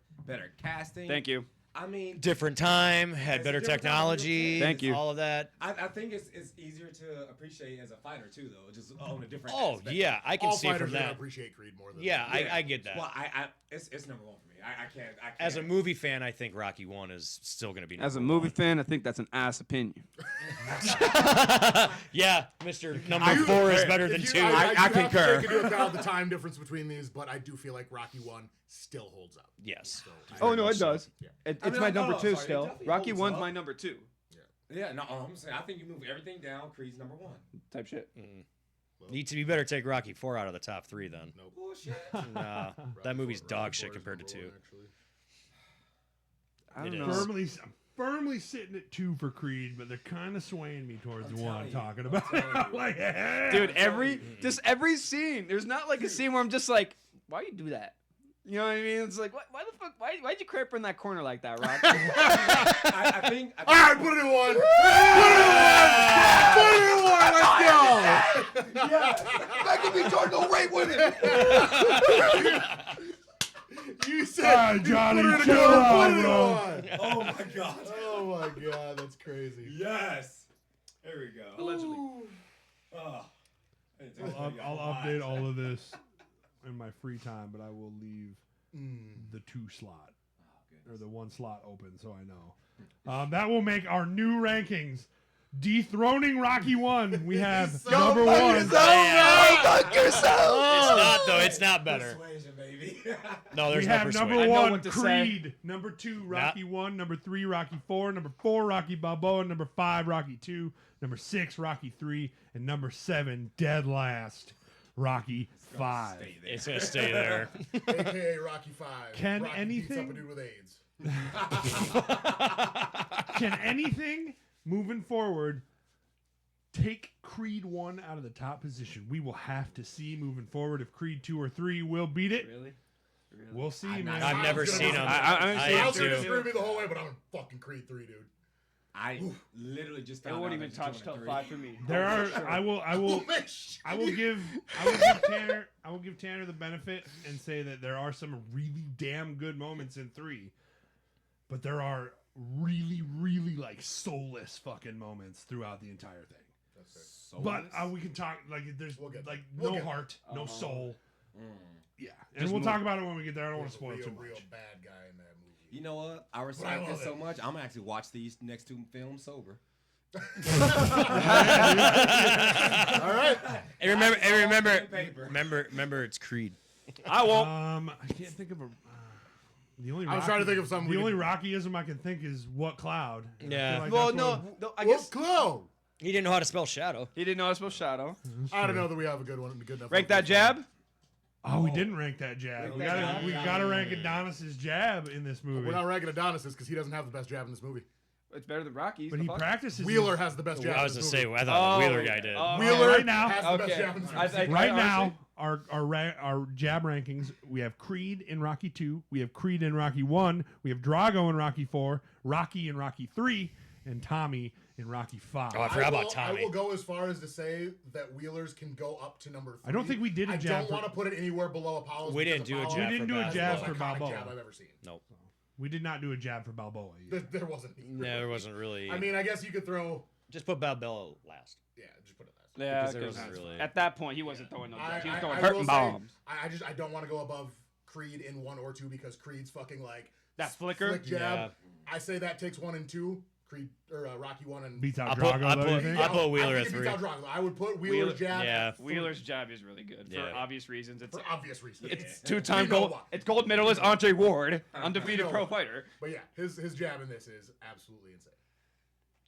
casting. Thank you. I mean, Different time, had It's a better different time, technology. Thank you. All of that. I think it's easier to appreciate as a fighter too, though, just on a different. Oh aspect. yeah, I can All see fighters from are gonna that. appreciate Creed more than Yeah, I get that. Well, it's number one for me. I can't. As a movie fan, I think Rocky 1 is still going to be As a number movie one. fan, I think that's an ass opinion. Yeah, Mr. Number 4 is better than 2. I you have to concur. take into account the time difference between these, but I do feel like Rocky 1 still holds up. Yes. Oh no, it does. Yeah. It's I mean, my no, number no, 2 sorry, it still. definitely Rocky holds 1's up. my number 2 Yeah, no, I'm saying I think you move everything down. Creed's number one. type shit. Need to be better. Take Rocky 4 out of the top 3 then. Bullshit. Nah, that movie's dog shit compared to 2. I don't It know. is. Firmly sitting at 2 for Creed, but they're kind of swaying me towards I'm 1 telling you, talking I'm about. telling you. Like, yeah. Dude, every scene. There's not like a scene where I'm just like, why you do that? You know what I mean? It's like, why the fuck? Why'd you creep in that corner like that, Rock? I think. All right, put it in 1. Put it in 1. Let's go. That could be Jordan Ray women. You All said right, Johnny, put it in chill a out, put it in bro. 1. Oh my god. Oh my god, that's crazy. Yes. There we go. Allegedly. Oh. I'll update all of this in my free time, but I will leave the 2 slot or the 1 slot open, so I know. That will make our new rankings. Dethroning Rocky 1, we have number 1. Fuck yourself! It's not though. It's not better. Persuasion, baby. No, We there's no have number persuasion. know 1 what to say. Creed, number 2 Rocky 1, number 3 Rocky 4, number 4 Rocky Balboa, number 5 Rocky 2, number 6 Rocky 3, and number 7 dead last Rocky 5. It's gonna stay there. AKA Rocky 5. Can Rocky beats anything- up a dude with AIDS. Can anything moving forward take Creed 1 out of the top position? We will have to see moving forward if Creed 2 or 3 will beat it. Really? We'll see, I'm man. not- I've never seen them. I I I'll am say this too. for me the whole way, but I'm fucking Creed 3, dude. I literally just It found won't out even that touch you top joined 5 three. for me. There Oh, are. for sure. I will give Tanner. I will give Tanner the benefit and say that there are some really damn good moments in 3, but there are really, really like soulless fucking moments throughout the entire thing. But we can talk like there's We'll get there. like We'll no get there. heart, no soul. Yeah, and Just we'll move. talk about it when we get there. I don't want to spoil real, too much. real bad guy in that movie. You know what? I I respect love this so it. much. I'm gonna actually watch these next 2 films sober. All right. And remember, it's Creed. I won't. I can't think of a. The only I was trying to think of something. The only Rockyism I can think is what cloud. I Yeah. feel like Well, that's no, what- no, I Well, guess Clo. He didn't know how to spell shadow. he didn't know I was supposed to shadow. I don't know that we have a good one. Good enough. Rank that jab. Oh, we didn't rank that jab. We gotta rank Adonis's jab in this movie. We're not ranking Adonis because he doesn't have the best jab in this movie. It's better than Rocky's. But the he fuck? practices. Wheeler has the best jab. I was in gonna this say, movie. I thought the Wheeler guy Oh, did. oh, Wheeler right now- has the Okay. best jab in this movie. Right honestly- now, our jab rankings, we have Creed in Rocky 2, we have Creed in Rocky 1, we have Drago in Rocky 4, Rocky in Rocky 3, and Tommy in Rocky 5. Oh, I forgot about I Tommy. will go as far as to say that Wheelers can go up to number 3. I don't think we did a I jab don't for- want to put it anywhere below Apollo's. We because didn't do a Apollo jab We didn't for do a Balboa. jab is the for most iconic Balboa. jab I've ever seen. Nope. We did not do a jab for Balboa either. There wasn't. No, there wasn't really. I mean, I guess you could throw. just put Balboa last. Yeah, just put it last. Yeah, Because there 'cause wasn't really- at that point he wasn't throwing no jabs. He was throwing I hurting will say, bombs. I don't want to go above Creed in 1 or 2 because Creed's fucking like That flicker? flick jab. Yeah. I say that takes 1 and 2. Creed or Rocky 1 and Beats out I Drago, put- though, you think? I put Wheeler I at think it 3. beats out Drago. I would put Wheeler's jab Yeah. at 3 Wheeler's jab is really good for Yeah. obvious reasons. It's for obvious reasons. it's 2-time You know gold. why. It's gold medalist Andre Ward, undefeated You know pro why. fighter. But yeah, his jab in this is absolutely insane.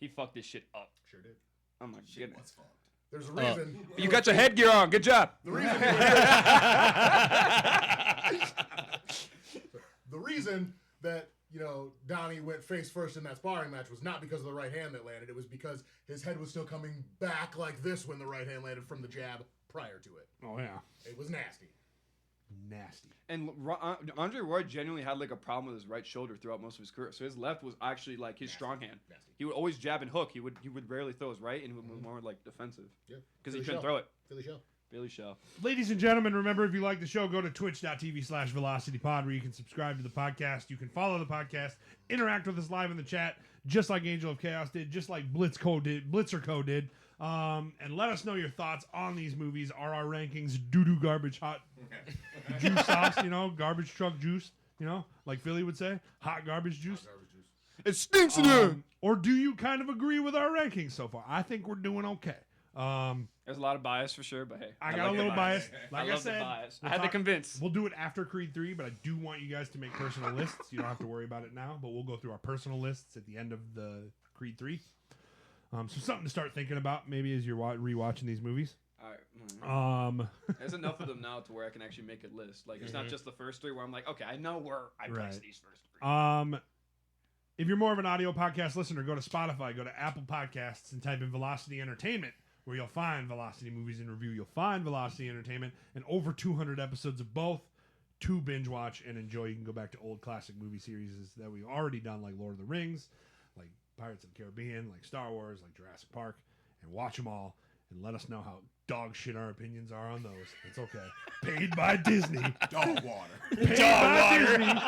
He fucked this shit up. Sure did. Oh my Shit goodness. was fucked. There's a reason. You got your headgear on. Good job. The reason. The reason that Donnie went face first in that sparring match was not because of the right hand that landed. It was because his head was still coming back like this when the right hand landed from the jab prior to it. Oh, yeah. It was nasty. Nasty. And Andre Ward genuinely had like a problem with his right shoulder throughout most of his career. So his left was actually like his strong hand. Nasty. He would always jab and hook. He would rarely throw his right, and he was more like defensive Yeah. because he Philly couldn't shell. throw it. Philly shell. Billy Shaw. Ladies and gentlemen, remember, if you like the show, go to twitch.tv/VelocityPod, where you can subscribe to the podcast. You can follow the podcast, interact with us live in the chat, just like Angel of Chaos did, just like Blitzer Co did. And let us know your thoughts on these movies. Are our rankings doo-doo garbage hot juice sauce, garbage truck juice, like Philly would say, hot garbage juice? It stinks in here. Or do you kind of agree with our rankings so far? I think we're doing okay. There's a lot of bias for sure, but hey. I got like a the little bias. bias. Like I love the said, bias. we'll I had to talk- convince. We'll do it after Creed 3, but I do want you guys to make personal lists. You don't have to worry about it now, but we'll go through our personal lists at the end of the Creed 3. So something to start thinking about maybe as you're rewatching these movies. All right. There's Um, enough of them now to where I can actually make a list. Like, it's not just the first three where I'm like, okay, I know where I place Right. these first three. If you're more of an audio podcast listener, go to Spotify, go to Apple Podcasts, and type in Velocity Entertainment, where you'll find Velocity Movies in Review. You'll find Velocity Entertainment and over 200 episodes of both to binge watch and enjoy. You can go back to old classic movie series that we've already done, like Lord of the Rings, like Pirates of the Caribbean, like Star Wars, like Jurassic Park, and watch them all and let us know how dog shit our opinions are on those. It's okay. Paid by Disney. Dog water. Paid by Disney.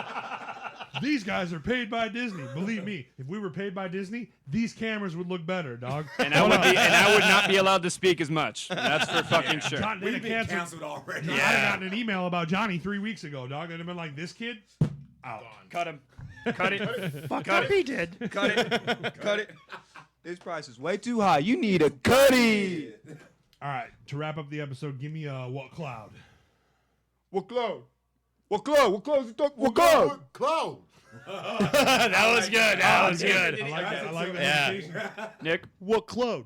These guys are paid by Disney. Believe me, if we were paid by Disney, these cameras would look better, dog. And I would not be allowed to speak as much. That's for fucking sure. John, they'd We've have been canceled. canceled already. I'd have gotten an email about Johnny 3 weeks ago, dog. They'd have been like, this kid, out. Cut him. Cut it. Fuck up, he did. Cut it. Cut it. This price is way too high. You need a cutty. All right, to wrap up the episode, give me a what cloud? What cloud? What cloud? What cloud? What cloud? Cloud. That was good. That was good. I like that. I like that. Yeah. invitation. Nick? What cloud?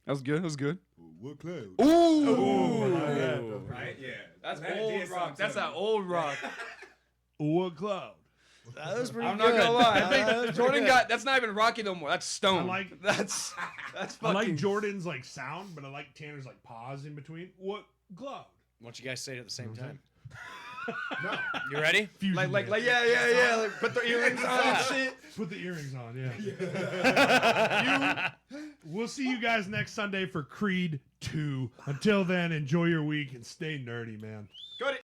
That was good. That was good. What cloud? Ooh. Right? Yeah. That's That old did rock. something That's to that me. old rock. What cloud? That was pretty I'm good. not gonna lie. That was Jordan pretty got. That's not even Rocky no more. That's Stone. I like- That's I fucking. like Jordan's like sound, but I like Tanner's like pause in between. What cloud? Why don't you guys say it at the same time? No. You ready? Fusion like dance. yeah. Like put the earrings on and shit. Put the earrings on, yeah. We'll see you guys next Sunday for Creed 2. Until then, enjoy your week and stay nerdy, man. Cut it.